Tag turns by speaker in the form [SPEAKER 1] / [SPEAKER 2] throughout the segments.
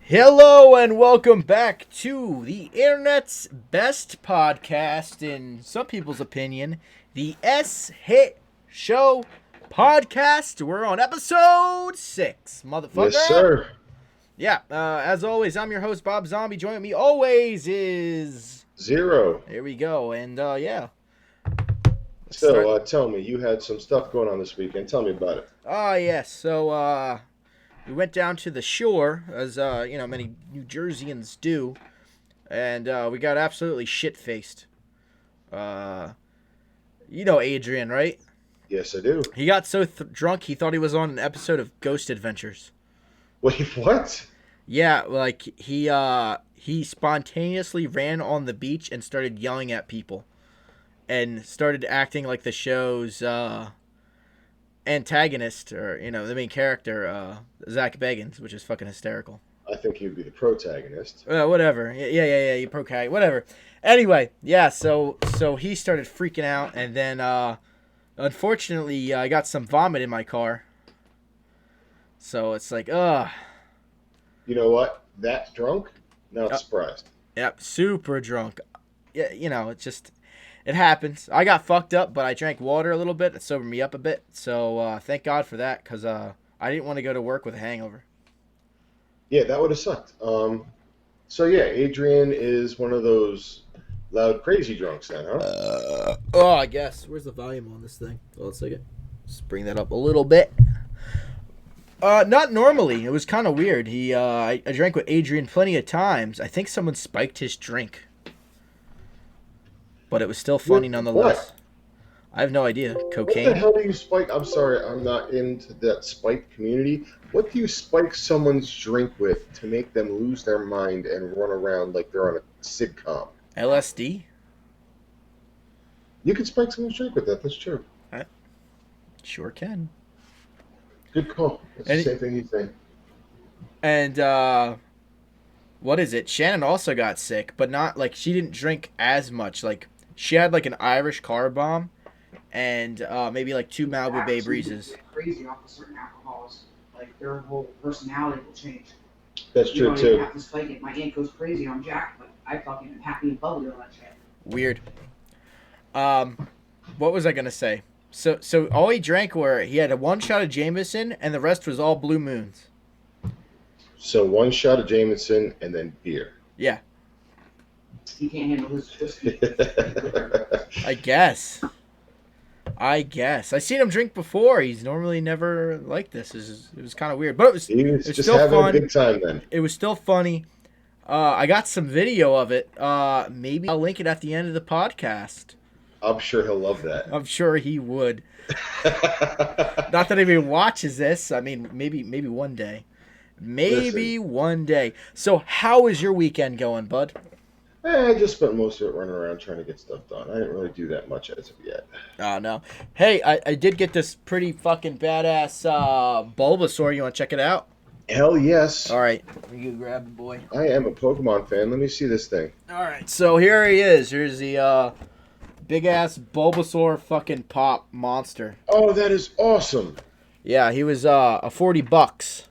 [SPEAKER 1] Hello and welcome back to the internet's best podcast, in some people's opinion, the S Hit Show podcast. We're on episode 6, motherfucker.
[SPEAKER 2] Yes, sir.
[SPEAKER 1] Yeah, as always, I'm your host, Bob Zombie. Joining me always is...
[SPEAKER 2] Zero.
[SPEAKER 1] There we go, and yeah.
[SPEAKER 2] So, tell me, you had some stuff going on this weekend. Tell me about it.
[SPEAKER 1] Yes, so, we went down to the shore, as, many New Jerseyans do, and we got absolutely shit-faced. You know Adrian, right?
[SPEAKER 2] Yes, I do.
[SPEAKER 1] He got so drunk he thought he was on an episode of Ghost Adventures.
[SPEAKER 2] Wait, what?
[SPEAKER 1] Yeah, like, he spontaneously ran on the beach and started yelling at people. And started acting like the show's, antagonist, or the main character, Zach Bagans, which is fucking hysterical.
[SPEAKER 2] I think he'd be the protagonist.
[SPEAKER 1] Whatever. Yeah. You pro-cat. Whatever. Anyway, yeah. So he started freaking out, and then unfortunately, I got some vomit in my car. So it's like,
[SPEAKER 2] You know what? That drunk? Not surprised.
[SPEAKER 1] Yep, super drunk. Yeah, it happens. I got fucked up, but I drank water a little bit. It sobered me up a bit. So thank God for that, because I didn't want to go to work with a hangover.
[SPEAKER 2] Yeah, that would have sucked. So yeah, Adrian is one of those loud, crazy drunks then, huh?
[SPEAKER 1] I guess. Where's the volume on this thing? Hold on a second. Just bring that up a little bit. Not normally. It was kind of weird. I drank with Adrian plenty of times. I think someone spiked his drink. But it was still funny nonetheless.
[SPEAKER 2] What?
[SPEAKER 1] I have no idea. Cocaine?
[SPEAKER 2] What the hell do you spike? I'm sorry, I'm not into that spike community. What do you spike someone's drink with to make them lose their mind and run around like they're on a sitcom?
[SPEAKER 1] LSD?
[SPEAKER 2] You can spike someone's drink with that, that's true.
[SPEAKER 1] I sure can.
[SPEAKER 2] Good call. That's the same thing he's saying.
[SPEAKER 1] And, what is it? Shannon also got sick, but not, like, she didn't drink as much. Like, she had, like, an Irish car bomb and maybe, like, 2 Malibu Bay Breezes.
[SPEAKER 3] Crazy off of certain alcohols. Like, their whole personality will change.
[SPEAKER 2] That's true, too.
[SPEAKER 3] Have to spike it. My aunt goes crazy on Jack, but I fucking am happy and bubbly on that shit.
[SPEAKER 1] Weird. What was I gonna say? So all he drank he had 1 shot of Jameson, and the rest was all Blue Moons.
[SPEAKER 2] So 1 shot of Jameson and then beer.
[SPEAKER 1] Yeah.
[SPEAKER 3] He can't handle his whiskey.
[SPEAKER 1] I guess. I seen him drink before. He's normally never like this. It was kind of weird, but it was
[SPEAKER 2] just
[SPEAKER 1] still
[SPEAKER 2] having
[SPEAKER 1] fun.
[SPEAKER 2] a good time then.
[SPEAKER 1] It was still funny. I got some video of it. Maybe I'll link it at the end of the podcast.
[SPEAKER 2] I'm sure he'll love that.
[SPEAKER 1] I'm sure he would. Not that he watches this. I mean, maybe one day. Maybe one day. So how is your weekend going, bud?
[SPEAKER 2] I just spent most of it running around trying to get stuff done. I didn't really do that much as of yet.
[SPEAKER 1] Oh, no. Hey, I did get this pretty fucking badass Bulbasaur. You want to check it out?
[SPEAKER 2] Hell yes.
[SPEAKER 1] All right. You grab it, boy.
[SPEAKER 2] I am a Pokemon fan. Let me see this thing.
[SPEAKER 1] All right. So here he is. Here's the big-ass Bulbasaur fucking pop monster.
[SPEAKER 2] Oh, that is awesome.
[SPEAKER 1] Yeah, he was a $40.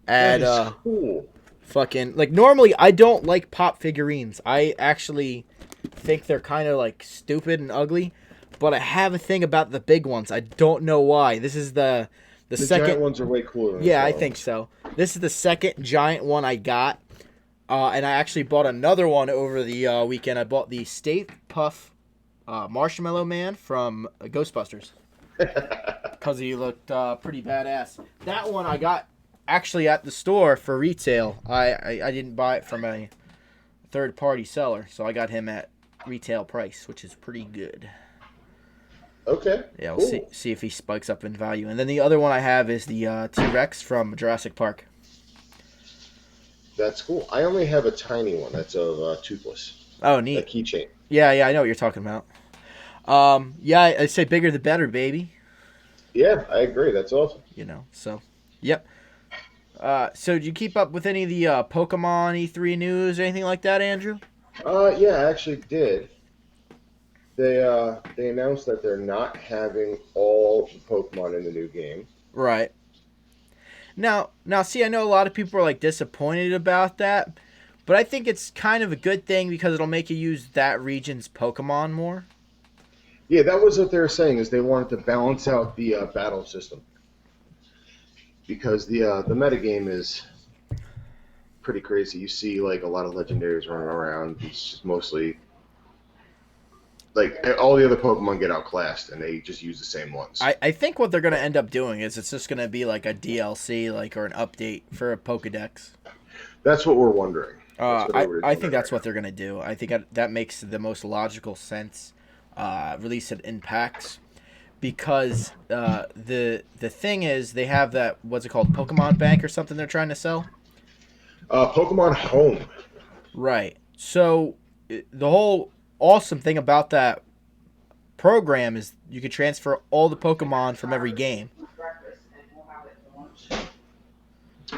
[SPEAKER 2] That is cool.
[SPEAKER 1] Fucking, like, normally I don't like pop figurines. I actually think they're kind of, like, stupid and ugly. But I have a thing about the big ones. I don't know why. This is the second...
[SPEAKER 2] giant ones are way cooler.
[SPEAKER 1] Yeah, I think so. This is the second giant one I got. And I actually bought another one over the weekend. I bought the Stay Puft Marshmallow Man from Ghostbusters. Because he looked pretty badass. That one I got actually at the store for retail. I didn't buy it from a third-party seller, so I got him at retail price, which is pretty good.
[SPEAKER 2] Okay.
[SPEAKER 1] Yeah, we'll see if he spikes up in value. And then the other one I have is the T-Rex from Jurassic Park.
[SPEAKER 2] That's cool. I only have a tiny one. That's a toothless.
[SPEAKER 1] Oh, neat.
[SPEAKER 2] A keychain.
[SPEAKER 1] Yeah, I know what you're talking about. Yeah, I'd say bigger the better, baby.
[SPEAKER 2] Yeah, I agree. That's awesome.
[SPEAKER 1] So, yep. So did you keep up with any of the Pokemon E3 news or anything like that, Andrew?
[SPEAKER 2] Yeah, I actually did. They announced that they're not having all the Pokemon in the new game.
[SPEAKER 1] Right. Now, see, I know a lot of people are like disappointed about that, but I think it's kind of a good thing because it'll make you use that region's Pokemon more.
[SPEAKER 2] Yeah, that was what they were saying. Is they wanted to balance out the battle system because the metagame is pretty crazy. You see like a lot of legendaries running around. It's just mostly like all the other Pokemon get outclassed, and they just use the same ones.
[SPEAKER 1] I think what they're gonna end up doing is it's just gonna be like a DLC, like or an update for a Pokedex.
[SPEAKER 2] That's what we're wondering.
[SPEAKER 1] I think that's what they're gonna do. I think that makes the most logical sense. Release it in packs because the thing is they have that what's it called Pokemon Bank or something they're trying to sell.
[SPEAKER 2] Pokemon Home.
[SPEAKER 1] Right. So the whole awesome thing about that program is you can transfer all the Pokemon from every game.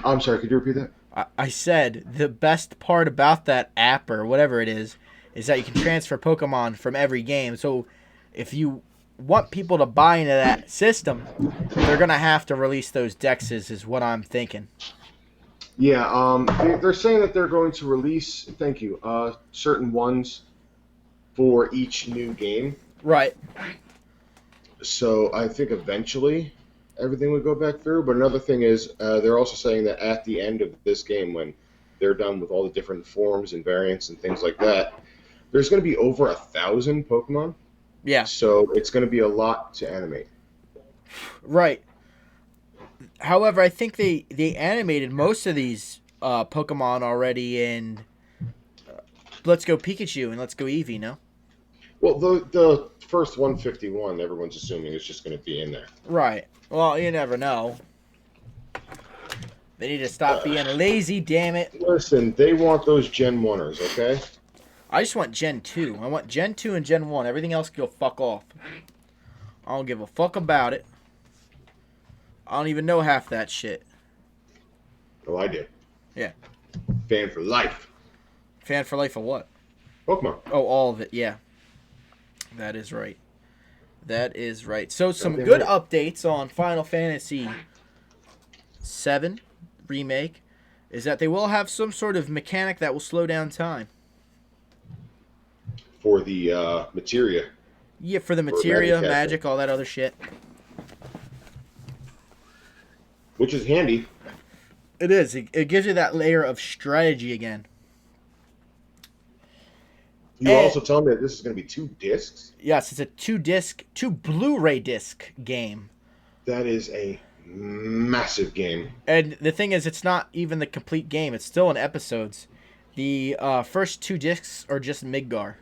[SPEAKER 2] I'm sorry, could you repeat that?
[SPEAKER 1] I said the best part about that app or whatever it is that you can transfer Pokemon from every game. So if you want people to buy into that system, they're going to have to release those dexes is what I'm thinking.
[SPEAKER 2] Yeah, they're saying that they're going to release, thank you, certain ones for each new game.
[SPEAKER 1] Right.
[SPEAKER 2] So I think eventually everything would go back through. But another thing is they're also saying that at the end of this game, when they're done with all the different forms and variants and things like that, there's going to be over 1,000 Pokemon.
[SPEAKER 1] Yeah.
[SPEAKER 2] So it's going to be a lot to animate.
[SPEAKER 1] Right. However, I think they animated most of these Pokemon already in Let's Go Pikachu and Let's Go Eevee, no?
[SPEAKER 2] Well, the first 151, everyone's assuming is just going to be in there.
[SPEAKER 1] Right. Well, you never know. They need to stop being lazy, damn it.
[SPEAKER 2] Listen, they want those Gen 1ers, okay?
[SPEAKER 1] I just want Gen 2. I want Gen 2 and Gen 1. Everything else can go fuck off. I don't give a fuck about it. I don't even know half that shit.
[SPEAKER 2] Oh, I did.
[SPEAKER 1] Yeah.
[SPEAKER 2] Fan for life.
[SPEAKER 1] Fan for life of what?
[SPEAKER 2] Pokemon.
[SPEAKER 1] Oh, all of it, yeah. That is right. That is right. So some
[SPEAKER 2] Goddamn
[SPEAKER 1] good
[SPEAKER 2] right.
[SPEAKER 1] updates on Final Fantasy VII Remake is that they will have some sort of mechanic that will slow down time.
[SPEAKER 2] For the materia.
[SPEAKER 1] Yeah, for the
[SPEAKER 2] For
[SPEAKER 1] materia,
[SPEAKER 2] magic
[SPEAKER 1] magic, all that other shit.
[SPEAKER 2] Which is handy.
[SPEAKER 1] It is. It gives you that layer of strategy again.
[SPEAKER 2] You also tell me that this is going to be 2 discs?
[SPEAKER 1] Yes, it's a 2 Blu-ray disc game.
[SPEAKER 2] That is a massive game.
[SPEAKER 1] And the thing is, it's not even the complete game. It's still in episodes. The first 2 discs are just Midgar.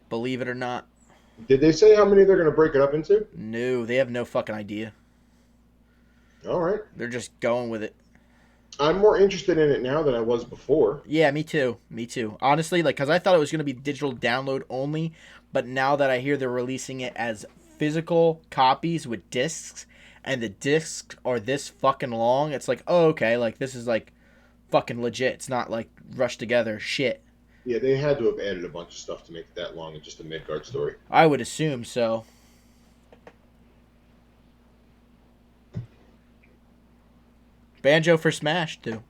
[SPEAKER 1] Believe it or not.
[SPEAKER 2] Did they say how many they're going to break it up into?
[SPEAKER 1] No, they have no fucking idea.
[SPEAKER 2] All right.
[SPEAKER 1] They're just going with it.
[SPEAKER 2] I'm more interested in it now than I was before.
[SPEAKER 1] Yeah, me too. Me too. Honestly, like, because I thought it was going to be digital download only, but now that I hear they're releasing it as physical copies with discs, and the discs are this fucking long, it's like, oh, okay, like, this is, like, fucking legit. It's not, like, rushed together shit.
[SPEAKER 2] Yeah, they had to have added a bunch of stuff to make it that long in just a Midgard story.
[SPEAKER 1] I would assume so. Banjo for Smash, too.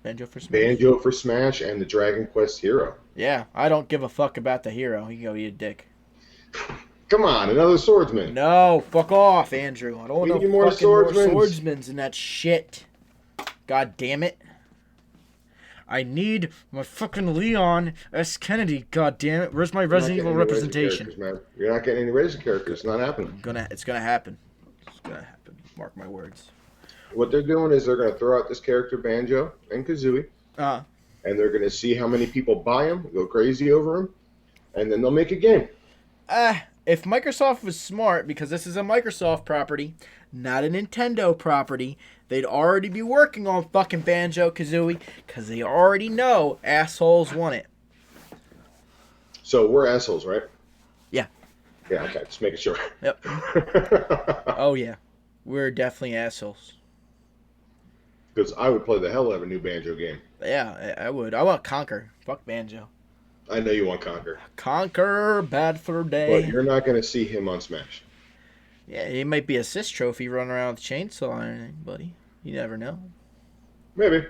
[SPEAKER 1] Banjo for Smash.
[SPEAKER 2] Banjo for Smash and the Dragon Quest Hero.
[SPEAKER 1] Yeah, I don't give a fuck about the hero. You can go eat a dick.
[SPEAKER 2] Come on, another swordsman.
[SPEAKER 1] No, fuck off, Andrew. I don't want
[SPEAKER 2] We
[SPEAKER 1] no
[SPEAKER 2] need more
[SPEAKER 1] fucking more
[SPEAKER 2] swordsmans.
[SPEAKER 1] swordsmans in that shit. God damn it. I need my fucking Leon S. Kennedy, god damn it. Where's my Resident Evil representation?
[SPEAKER 2] You're not getting any Razor characters. It's not happening.
[SPEAKER 1] It's gonna happen. It's gonna happen. Mark my words.
[SPEAKER 2] What they're doing is they're going to throw out this character, Banjo and Kazooie, and they're going to see how many people buy them, go crazy over them, and then they'll make a game.
[SPEAKER 1] If Microsoft was smart, because this is a Microsoft property, not a Nintendo property, they'd already be working on fucking Banjo-Kazooie, because they already know assholes want it.
[SPEAKER 2] So we're assholes, right?
[SPEAKER 1] Yeah.
[SPEAKER 2] Yeah, okay, just making sure.
[SPEAKER 1] Yep. Oh, yeah. We're definitely assholes.
[SPEAKER 2] Because I would play the hell out of a new Banjo game.
[SPEAKER 1] Yeah, I would. I want Conquer. Fuck Banjo.
[SPEAKER 2] I know you want Conquer.
[SPEAKER 1] Conquer, bad for day.
[SPEAKER 2] But you're not going to see him on Smash.
[SPEAKER 1] Yeah, it might be assist trophy running around with a chainsaw or anything, buddy. You never know.
[SPEAKER 2] Maybe.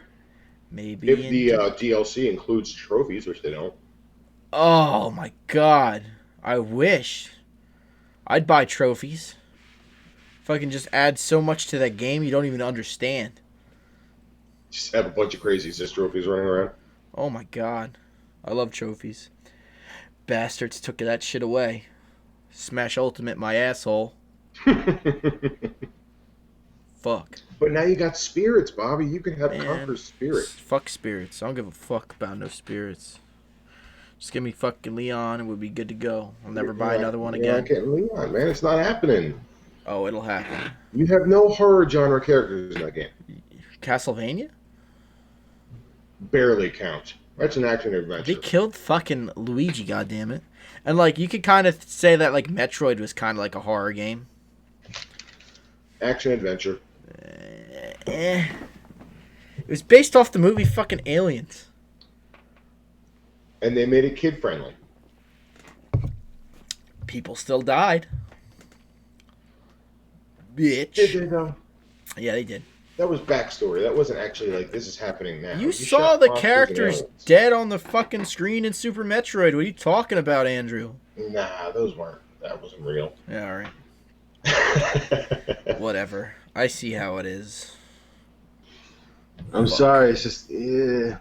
[SPEAKER 1] Maybe
[SPEAKER 2] If the
[SPEAKER 1] indeed.
[SPEAKER 2] DLC includes trophies, which they don't.
[SPEAKER 1] Oh my god. I wish. I'd buy trophies. If I can just add so much to that game you don't even understand.
[SPEAKER 2] Just have a bunch of crazy assist trophies running around.
[SPEAKER 1] Oh my god. I love trophies. Bastards took that shit away. Smash Ultimate my asshole. Fuck.
[SPEAKER 2] But now you got spirits, Bobby. You can have
[SPEAKER 1] Man,
[SPEAKER 2] Conquer spirits.
[SPEAKER 1] Fuck spirits. I don't give a fuck about no spirits. Just give me fucking Leon and we'll be good to go. I'll never buy another one
[SPEAKER 2] You're
[SPEAKER 1] again.
[SPEAKER 2] not getting Leon, man. It's not happening.
[SPEAKER 1] Oh, it'll happen.
[SPEAKER 2] You have no horror genre characters in that game.
[SPEAKER 1] Castlevania?
[SPEAKER 2] Barely count. That's an action adventure.
[SPEAKER 1] They killed fucking Luigi, goddammit. And like you could kind of say that like Metroid was kind of like a horror game.
[SPEAKER 2] Action adventure.
[SPEAKER 1] It was based off the movie fucking Aliens.
[SPEAKER 2] And they made it kid friendly.
[SPEAKER 1] People still died.
[SPEAKER 2] Did
[SPEAKER 1] Bitch.
[SPEAKER 2] they though?
[SPEAKER 1] Yeah, they did.
[SPEAKER 2] That was backstory. That wasn't actually like this is happening now.
[SPEAKER 1] You saw
[SPEAKER 2] shot
[SPEAKER 1] the
[SPEAKER 2] monsters and
[SPEAKER 1] characters
[SPEAKER 2] aliens.
[SPEAKER 1] dead on the fucking screen in Super Metroid. What are you talking about, Andrew?
[SPEAKER 2] Nah, those weren't. That wasn't real.
[SPEAKER 1] Yeah, alright. Whatever. I see how it is.
[SPEAKER 2] I'm
[SPEAKER 1] Fuck.
[SPEAKER 2] sorry. It's just I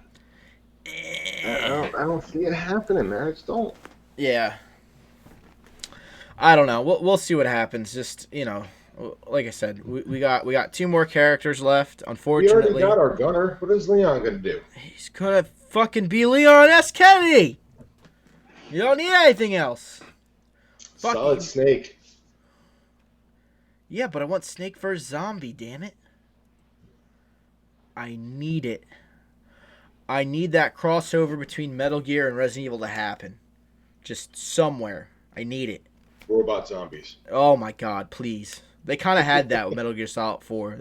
[SPEAKER 2] don't see it happening, man. I just don't.
[SPEAKER 1] Yeah. I don't know. We'll see what happens. Just, you know, like I said, we got 2 more characters left.
[SPEAKER 2] We
[SPEAKER 1] Unfortunately,
[SPEAKER 2] already got our gunner. What is Leon gonna do?
[SPEAKER 1] he's gonna fucking be Leon S. Kennedy. You don't need anything else. Fucking-
[SPEAKER 2] Solid Snake.
[SPEAKER 1] Yeah, but I want Snake vs. Zombie, damn it. I need it. I need that crossover between Metal Gear and Resident Evil to happen. Just somewhere. I need it.
[SPEAKER 2] Robot zombies.
[SPEAKER 1] Oh my god, please. They kind of had that with Metal Gear Solid 4.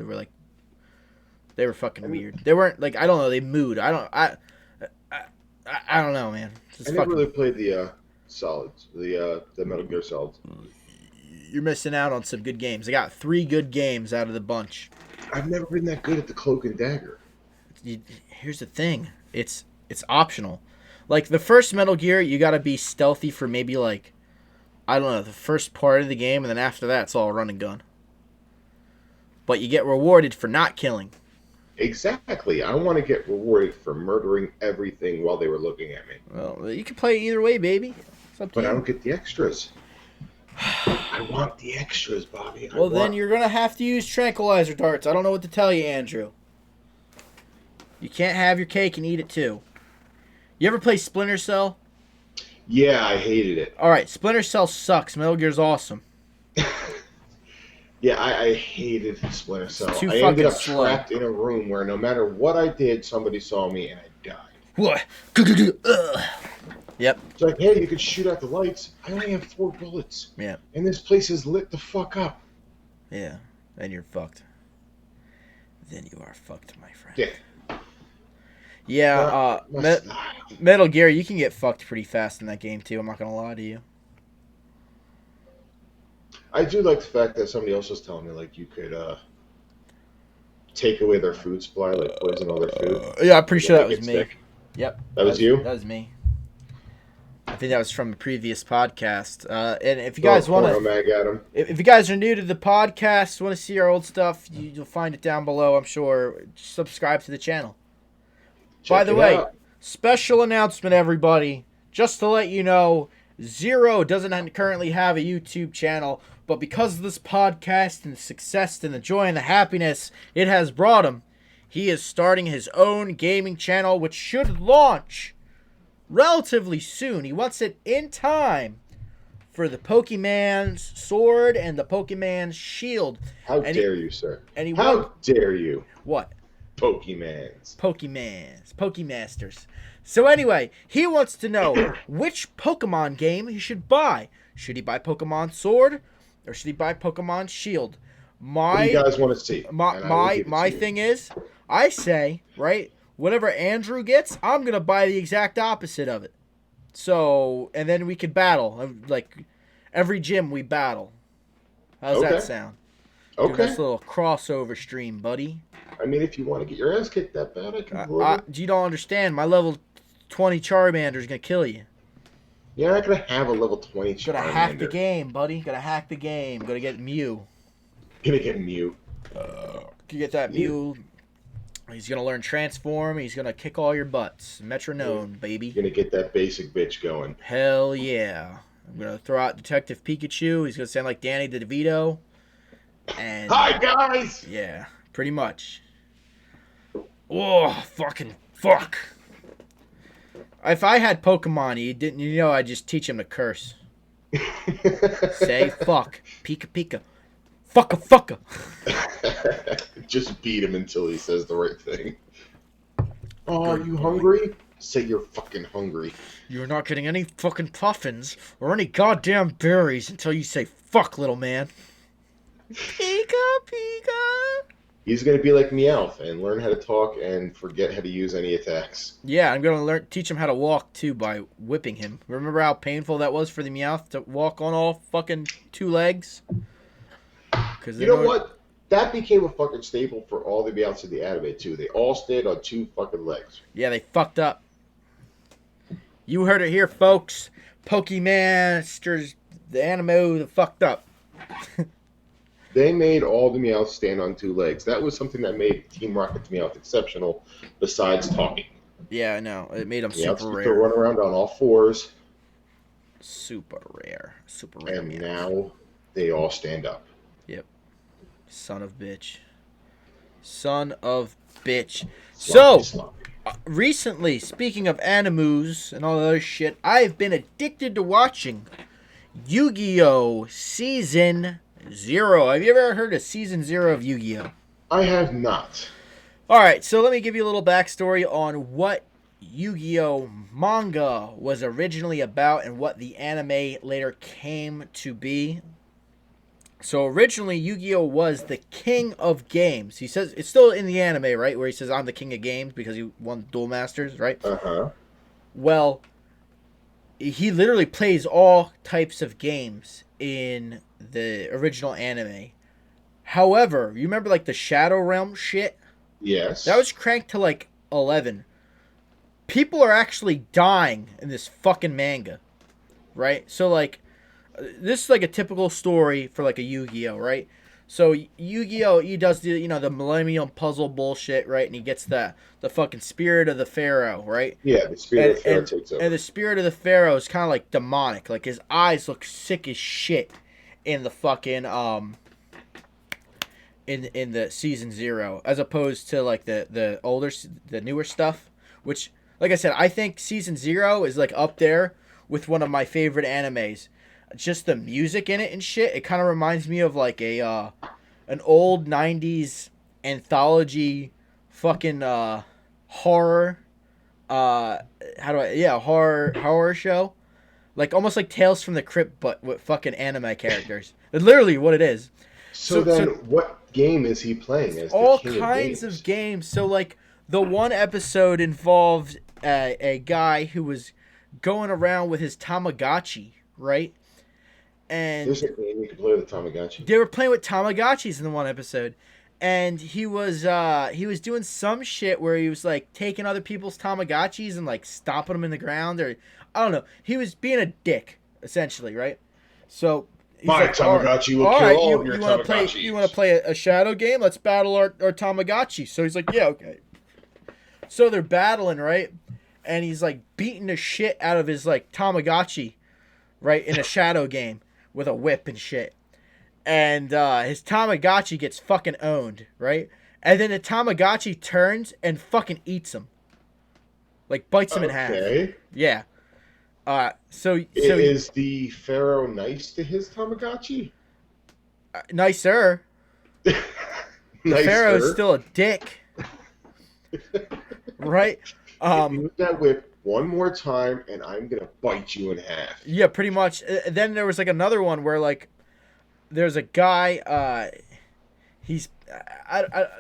[SPEAKER 1] They were fucking weird. They weren't like, I don't know, they mooed. I don't know, man. Just
[SPEAKER 2] I never
[SPEAKER 1] fucking,
[SPEAKER 2] really played the Solids, the Metal Gear Solids.
[SPEAKER 1] you're missing out on some good games. They got 3 good games out of the bunch.
[SPEAKER 2] I've never been that good at the Cloak and Dagger.
[SPEAKER 1] Here's the thing. It's optional. Like the first Metal Gear, you got to be stealthy for maybe like, I don't know, the first part of the game, and then after that, it's all run and gun. But you get rewarded for not killing.
[SPEAKER 2] Exactly. I want to get rewarded for murdering everything while they were looking at me.
[SPEAKER 1] Well, you can play it either way, baby. It's up to
[SPEAKER 2] But I
[SPEAKER 1] you.
[SPEAKER 2] don't get the extras. I want the extras, Bobby.
[SPEAKER 1] Well, then you're going to have to use tranquilizer darts. I don't know what to tell you, Andrew. You can't have your cake and eat it too. You ever play Splinter Cell?
[SPEAKER 2] Yeah, I hated it.
[SPEAKER 1] All right, Splinter Cell sucks. Metal Gear's awesome.
[SPEAKER 2] Yeah, I hated Splinter Cell.
[SPEAKER 1] too
[SPEAKER 2] I ended
[SPEAKER 1] fucking
[SPEAKER 2] up
[SPEAKER 1] slow.
[SPEAKER 2] trapped in a room where no matter what I did, somebody saw me and I died.
[SPEAKER 1] What? Ugh. Yep.
[SPEAKER 2] It's like, hey, you could shoot out the lights. I only have 4 bullets.
[SPEAKER 1] Yeah.
[SPEAKER 2] And this place is lit the fuck up.
[SPEAKER 1] Yeah. Then you're fucked. Then you are fucked, my friend.
[SPEAKER 2] Yeah.
[SPEAKER 1] Yeah,
[SPEAKER 2] My style.
[SPEAKER 1] Metal Gear, you can get fucked pretty fast in that game too. I'm not gonna lie to you.
[SPEAKER 2] I do like the fact that somebody else was telling me, like, you could take away their food supply, like poison all their food.
[SPEAKER 1] Yeah, I'm pretty sure that
[SPEAKER 2] Make
[SPEAKER 1] was
[SPEAKER 2] it
[SPEAKER 1] me.
[SPEAKER 2] sick.
[SPEAKER 1] Yep.
[SPEAKER 2] That was you?
[SPEAKER 1] That was me. I think that was from a previous podcast. And if you guys want
[SPEAKER 2] Porno
[SPEAKER 1] to,
[SPEAKER 2] mag at 'em.
[SPEAKER 1] if you guys are new to the podcast, want to see our old stuff, you'll find it down below. I'm sure. Subscribe to the channel. By
[SPEAKER 2] Check
[SPEAKER 1] the
[SPEAKER 2] it
[SPEAKER 1] way,
[SPEAKER 2] out.
[SPEAKER 1] special announcement, everybody. Just to let you know, Zero doesn't currently have a YouTube channel, but because of this podcast and the success and the joy and the happiness it has brought him, he is starting his own gaming channel, which should launch relatively soon. He wants it in time for the Pokemon's Sword and the Pokemon's Shield.
[SPEAKER 2] How
[SPEAKER 1] and
[SPEAKER 2] dare you, sir?
[SPEAKER 1] And he
[SPEAKER 2] How
[SPEAKER 1] won't...
[SPEAKER 2] dare you,
[SPEAKER 1] What?
[SPEAKER 2] Pokemans?
[SPEAKER 1] Pokemasters. So anyway, he wants to know which Pokemon game he should buy. Should he buy Pokemon Sword or should he buy Pokemon Shield?
[SPEAKER 2] What do you guys want to see? And I will
[SPEAKER 1] My
[SPEAKER 2] give it
[SPEAKER 1] my
[SPEAKER 2] to you.
[SPEAKER 1] thing is, I say, right, whatever Andrew gets, I'm gonna buy the exact opposite of it. So, and then we could battle. Like every gym we battle. How's that sound? Do
[SPEAKER 2] Okay.
[SPEAKER 1] this little crossover stream, buddy.
[SPEAKER 2] I mean, if you want to get your ass kicked that bad, I can deliver.
[SPEAKER 1] You don't understand. My level 20 Charmander is going to kill you.
[SPEAKER 2] You're not going to have a level 20 Charmander.
[SPEAKER 1] Gotta hack the game, buddy. Gotta hack the game. Gotta get Mew.
[SPEAKER 2] Gonna get Mew.
[SPEAKER 1] Get that Mew. He's gonna learn Transform. He's gonna kick all your butts. Metronome, baby.
[SPEAKER 2] Gonna get that basic bitch going.
[SPEAKER 1] Hell yeah. I'm gonna throw out Detective Pikachu. He's gonna sound like Danny DeVito. And
[SPEAKER 2] hi, guys!
[SPEAKER 1] Yeah, pretty much. Oh, fucking fuck. If I had Pokemon, I'd just teach him to curse. Say fuck. Pika Pika. Fucka fucka.
[SPEAKER 2] Just beat him until he says the right thing. Oh, are you hungry? Say you're fucking hungry.
[SPEAKER 1] You're not getting any fucking puffins or any goddamn berries until you say fuck, little man. Pika Pika.
[SPEAKER 2] He's gonna be like Meowth and learn how to talk and forget how to use any attacks.
[SPEAKER 1] Yeah, I'm gonna teach him how to walk too by whipping him. Remember how painful that was for the Meowth to walk on all fucking 2 legs?
[SPEAKER 2] You know what? That became a fucking staple for all the Meowths in the anime too. They all stand on 2 fucking legs.
[SPEAKER 1] Yeah, they fucked up. You heard it here, folks. Pokemasters, the anime, fucked up.
[SPEAKER 2] They made all the Meowths stand on 2 legs. That was something that made Team Rocket's Meowth exceptional, besides talking.
[SPEAKER 1] Yeah, I know. It made them
[SPEAKER 2] Meowths
[SPEAKER 1] super
[SPEAKER 2] get to
[SPEAKER 1] rare.
[SPEAKER 2] run around on all 4s.
[SPEAKER 1] Super rare. Super rare.
[SPEAKER 2] And
[SPEAKER 1] Meowth.
[SPEAKER 2] now they all stand up.
[SPEAKER 1] Yep. Son of bitch. Son of bitch. So, recently, speaking of animus and all that other shit, I've been addicted to watching Yu-Gi-Oh! Season 0. Have you ever heard of Season 0 of Yu-Gi-Oh?
[SPEAKER 2] I have not.
[SPEAKER 1] Alright, so let me give you a little backstory on what Yu-Gi-Oh! Manga was originally about and what the anime later came to be. So originally, Yu-Gi-Oh! Was the king of games. He says, it's still in the anime, right? Where he says, I'm the king of games because he won Duel Masters, right?
[SPEAKER 2] Uh-huh.
[SPEAKER 1] Well, he literally plays all types of games in the original anime. However, you remember like the Shadow Realm shit?
[SPEAKER 2] Yes.
[SPEAKER 1] That was cranked to like 11. People are actually dying in this fucking manga, right? So like, this is like a typical story for like a Yu-Gi-Oh, right? So Yu-Gi-Oh, he does the the Millennium Puzzle bullshit, right? And he gets the fucking Spirit of the Pharaoh, right?
[SPEAKER 2] Yeah, the Spirit of the Pharaoh takes over.
[SPEAKER 1] And the Spirit of the Pharaoh is kind of like demonic. Like his eyes look sick as shit in the fucking in the Season 0, as opposed to like the newer stuff, which, like I said, I think Season 0 is like up there with one of my favorite animes. Just the music in it and shit, it kind of reminds me of like a an old 90s anthology fucking horror horror show, like almost like Tales from the Crypt but with fucking anime characters. It's literally what it is.
[SPEAKER 2] So what game is he playing as
[SPEAKER 1] all
[SPEAKER 2] the king
[SPEAKER 1] kinds
[SPEAKER 2] of games?
[SPEAKER 1] of games. So like the one episode involved a guy who was going around with his Tamagotchi, right? And
[SPEAKER 2] There's a game you can play with a Tamagotchi.
[SPEAKER 1] they were playing with Tamagotchis in the one episode, and he was doing some shit where he was like taking other people's Tamagotchis and like stomping them in the ground, or I don't know. He was being a dick essentially, right? So he's
[SPEAKER 2] My
[SPEAKER 1] like,
[SPEAKER 2] Tamagotchi will
[SPEAKER 1] all
[SPEAKER 2] kill
[SPEAKER 1] right,
[SPEAKER 2] all of your
[SPEAKER 1] wanna
[SPEAKER 2] Tamagotchis.
[SPEAKER 1] you want to play a shadow game? Let's battle our Tamagotchi. So he's like, yeah, okay. So they're battling, right? And he's like beating the shit out of his like Tamagotchi, right, in a shadow game with a whip and shit. And his Tamagotchi gets fucking owned, right? And then the Tamagotchi turns and fucking eats him. Like bites him in half. Yeah. So
[SPEAKER 2] is the Pharaoh nice to his Tamagotchi?
[SPEAKER 1] Nicer. The Pharaoh's still a dick. Right?
[SPEAKER 2] Use that whip one more time and I'm gonna bite you in half.
[SPEAKER 1] Yeah, pretty much. Then there was like another one where like there's a guy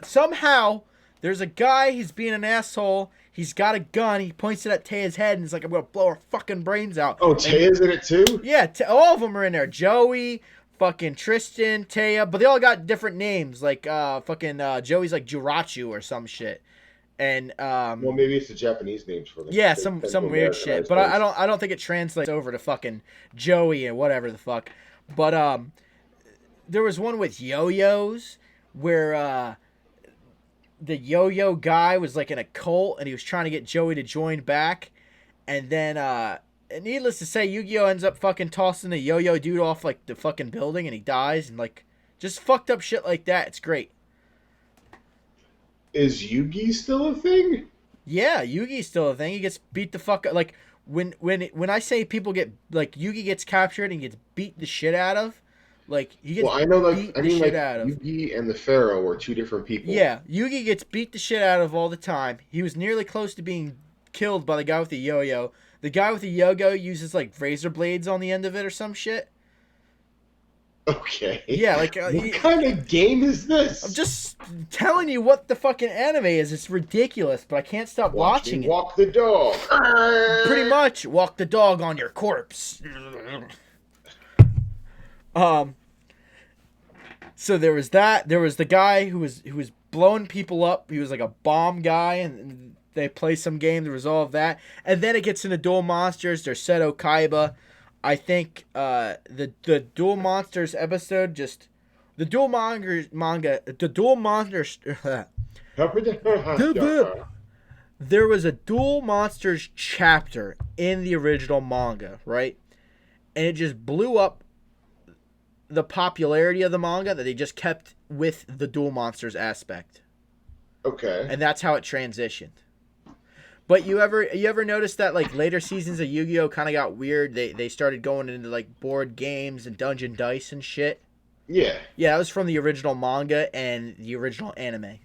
[SPEAKER 1] somehow there's a guy, he's being an asshole, he's got a gun, he points it at Taya's head and he's like, I'm gonna blow her fucking brains out.
[SPEAKER 2] Oh, Taya's in it too?
[SPEAKER 1] Yeah, all of them are in there. Joey, fucking Tristan, Taya, but they all got different names. Like fucking Joey's like Jirachu or some shit. And
[SPEAKER 2] Well, maybe it's the Japanese names for them.
[SPEAKER 1] yeah,
[SPEAKER 2] They
[SPEAKER 1] some
[SPEAKER 2] tend to
[SPEAKER 1] weird shit.
[SPEAKER 2] Americanize
[SPEAKER 1] But
[SPEAKER 2] things.
[SPEAKER 1] I don't think it translates over to fucking Joey and whatever the fuck. But there was one with yo-yos where the yo-yo guy was like in a cult and he was trying to get Joey to join back, and then needless to say, Yu-Gi-Oh ends up fucking tossing the yo-yo dude off like the fucking building and he dies, and like just fucked up shit like that. It's great.
[SPEAKER 2] Is Yugi still a thing?
[SPEAKER 1] Yeah, Yugi's still a thing. He gets beat the fuck up. Like when I say people get like Yugi gets captured and gets beat the shit out of, like he gets
[SPEAKER 2] Well, I know,
[SPEAKER 1] beat
[SPEAKER 2] like, I
[SPEAKER 1] the
[SPEAKER 2] mean,
[SPEAKER 1] shit
[SPEAKER 2] like,
[SPEAKER 1] out of.
[SPEAKER 2] Yugi and the Pharaoh were two different people.
[SPEAKER 1] Yeah, Yugi gets beat the shit out of all the time. He was nearly close to being killed by the guy with the yo-yo. The guy with the yo-yo uses like razor blades on the end of it or some shit.
[SPEAKER 2] Okay.
[SPEAKER 1] Yeah, like
[SPEAKER 2] what kind of game is this?
[SPEAKER 1] I'm just telling you what the fucking anime is. It's ridiculous, but I can't stop watching it.
[SPEAKER 2] Walk the dog.
[SPEAKER 1] Pretty much, walk the dog on your corpse. So there was that. There was the guy who was blowing people up. He was like a bomb guy, and they play some game to resolve that. And then it gets into Duel Monsters. There's Seto Kaiba. I think the Duel Monsters episode just the Duel Monsters. There was a Duel Monsters chapter in the original manga, right? And it just blew up the popularity of the manga that they just kept with the Duel Monsters aspect.
[SPEAKER 2] Okay.
[SPEAKER 1] And that's how it transitioned. But you ever notice that like later seasons of Yu-Gi-Oh kind of got weird? They started going into like board games and dungeon dice and shit.
[SPEAKER 2] Yeah.
[SPEAKER 1] Yeah, that was from the original manga and the original anime.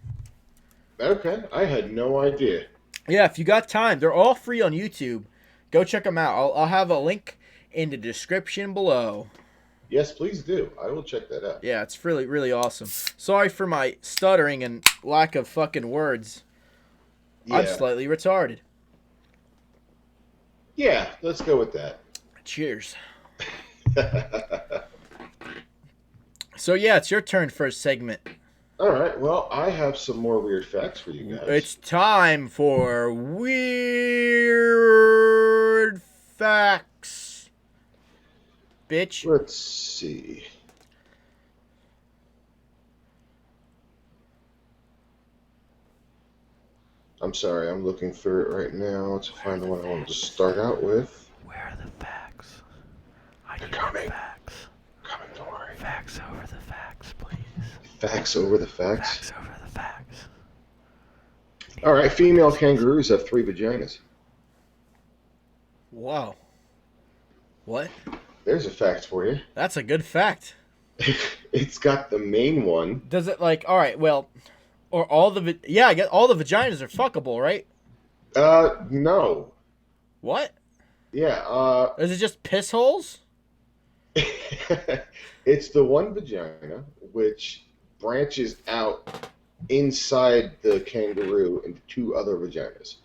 [SPEAKER 2] Okay. I had no idea.
[SPEAKER 1] Yeah, if you got time, they're all free on YouTube. Go check them out. I'll have a link in the description below.
[SPEAKER 2] Yes, please do. I will check that out.
[SPEAKER 1] Yeah, it's really, really awesome. Sorry for my stuttering and lack of fucking words.
[SPEAKER 2] Yeah.
[SPEAKER 1] I'm slightly retarded.
[SPEAKER 2] Yeah, let's go with that.
[SPEAKER 1] Cheers. So yeah, it's your turn for a segment.
[SPEAKER 2] All right. Well, I have some more weird facts for you guys.
[SPEAKER 1] It's time for weird facts. Bitch.
[SPEAKER 2] Let's see. I'm sorry, I'm looking through it right now to find the one I wanted to start out with.
[SPEAKER 1] Where are the facts? I
[SPEAKER 2] They're
[SPEAKER 1] need
[SPEAKER 2] coming.
[SPEAKER 1] facts.
[SPEAKER 2] Coming, don't worry.
[SPEAKER 1] Facts over the facts, please.
[SPEAKER 2] Facts over the facts.
[SPEAKER 1] Facts over the facts.
[SPEAKER 2] All right, female kangaroos have 3 vaginas.
[SPEAKER 1] Wow. What?
[SPEAKER 2] There's a fact for you.
[SPEAKER 1] That's a good fact.
[SPEAKER 2] It's got the main one.
[SPEAKER 1] Does it like, all right, well, or all the, yeah, I guess all the vaginas are fuckable, right?
[SPEAKER 2] No.
[SPEAKER 1] What?
[SPEAKER 2] Yeah,
[SPEAKER 1] Is it just piss holes?
[SPEAKER 2] it's the one vagina which branches out inside the kangaroo into 2 other vaginas.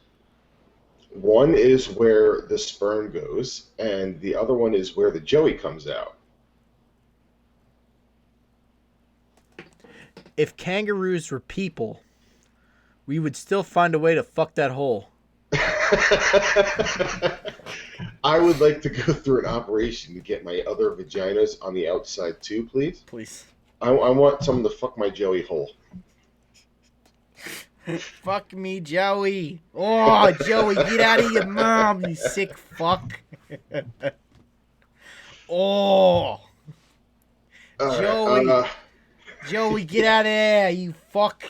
[SPEAKER 2] One is where the sperm goes, and the other one is where the joey comes out.
[SPEAKER 1] If kangaroos were people, we would still find a way to fuck that hole.
[SPEAKER 2] I would like to go through an operation to get my other vaginas on the outside too, please.
[SPEAKER 1] Please.
[SPEAKER 2] I want someone to fuck my joey hole.
[SPEAKER 1] Fuck me, Joey. Oh, Joey, get out of your mom, you sick fuck. Oh.
[SPEAKER 2] All right,
[SPEAKER 1] Joey. Joey, get out of there, you fuck.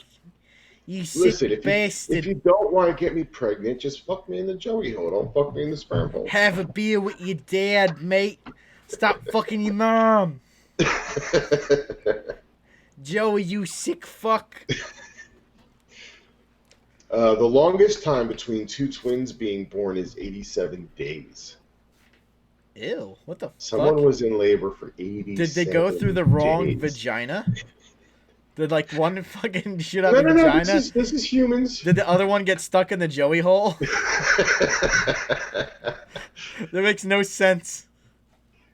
[SPEAKER 1] You sick
[SPEAKER 2] listen,
[SPEAKER 1] bastard.
[SPEAKER 2] if you don't want to get me pregnant, just fuck me in the joey hole. Don't fuck me in the sperm hole.
[SPEAKER 1] Have a beer with your dad, mate. Stop fucking your mom. Joey, you sick fuck.
[SPEAKER 2] The longest time between 2 twins being born is 87 days.
[SPEAKER 1] Ew, what the
[SPEAKER 2] Someone
[SPEAKER 1] fuck?
[SPEAKER 2] was in labor for 87
[SPEAKER 1] Did they go through the wrong
[SPEAKER 2] days.
[SPEAKER 1] vagina? Did like one fucking shoot out
[SPEAKER 2] No,
[SPEAKER 1] the
[SPEAKER 2] no,
[SPEAKER 1] vagina?
[SPEAKER 2] no, this is humans.
[SPEAKER 1] Did the other one get stuck in the Joey hole? That makes no sense.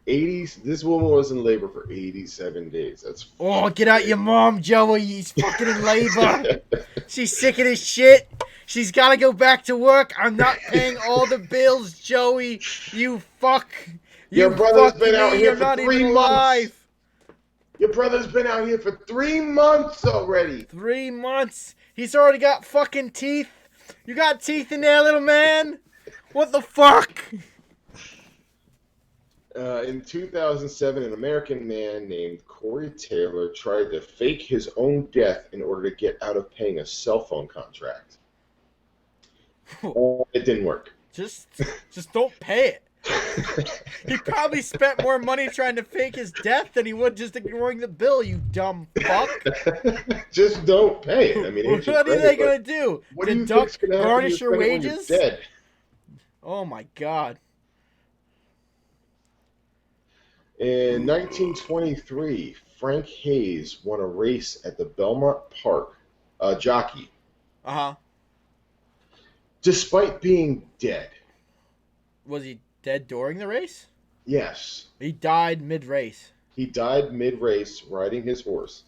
[SPEAKER 2] 80. This woman was in labor for 87 days. That's
[SPEAKER 1] Oh, get out your mom, Joey. He's fucking in labor. She's sick of this shit. She's got to go back to work. I'm not paying all the bills, Joey. You fuck.
[SPEAKER 2] Your brother's been out here
[SPEAKER 1] You're
[SPEAKER 2] for
[SPEAKER 1] not
[SPEAKER 2] 3
[SPEAKER 1] even
[SPEAKER 2] months.
[SPEAKER 1] alive.
[SPEAKER 2] Your brother's been out here for 3 months already.
[SPEAKER 1] 3 months. He's already got fucking teeth. You got teeth in there, little man? What the fuck?
[SPEAKER 2] In 2007, an American man named Corey Taylor tried to fake his own death in order to get out of paying a cell phone contract. It didn't work.
[SPEAKER 1] Just don't pay it. He probably spent more money trying to fake his death than he would just ignoring the bill, you dumb fuck.
[SPEAKER 2] Just don't pay it. I mean,
[SPEAKER 1] What are they going to do?
[SPEAKER 2] What do you
[SPEAKER 1] Deduct,
[SPEAKER 2] think's gonna happen
[SPEAKER 1] garnish
[SPEAKER 2] to
[SPEAKER 1] your
[SPEAKER 2] credit when you're
[SPEAKER 1] wages?
[SPEAKER 2] dead?
[SPEAKER 1] Oh my god.
[SPEAKER 2] In 1923, Frank Hayes won a race at the Belmont Park, jockey,
[SPEAKER 1] Uh-huh.
[SPEAKER 2] despite being dead.
[SPEAKER 1] Was he dead during the race?
[SPEAKER 2] Yes.
[SPEAKER 1] He died mid-race.
[SPEAKER 2] He died mid-race riding his horse.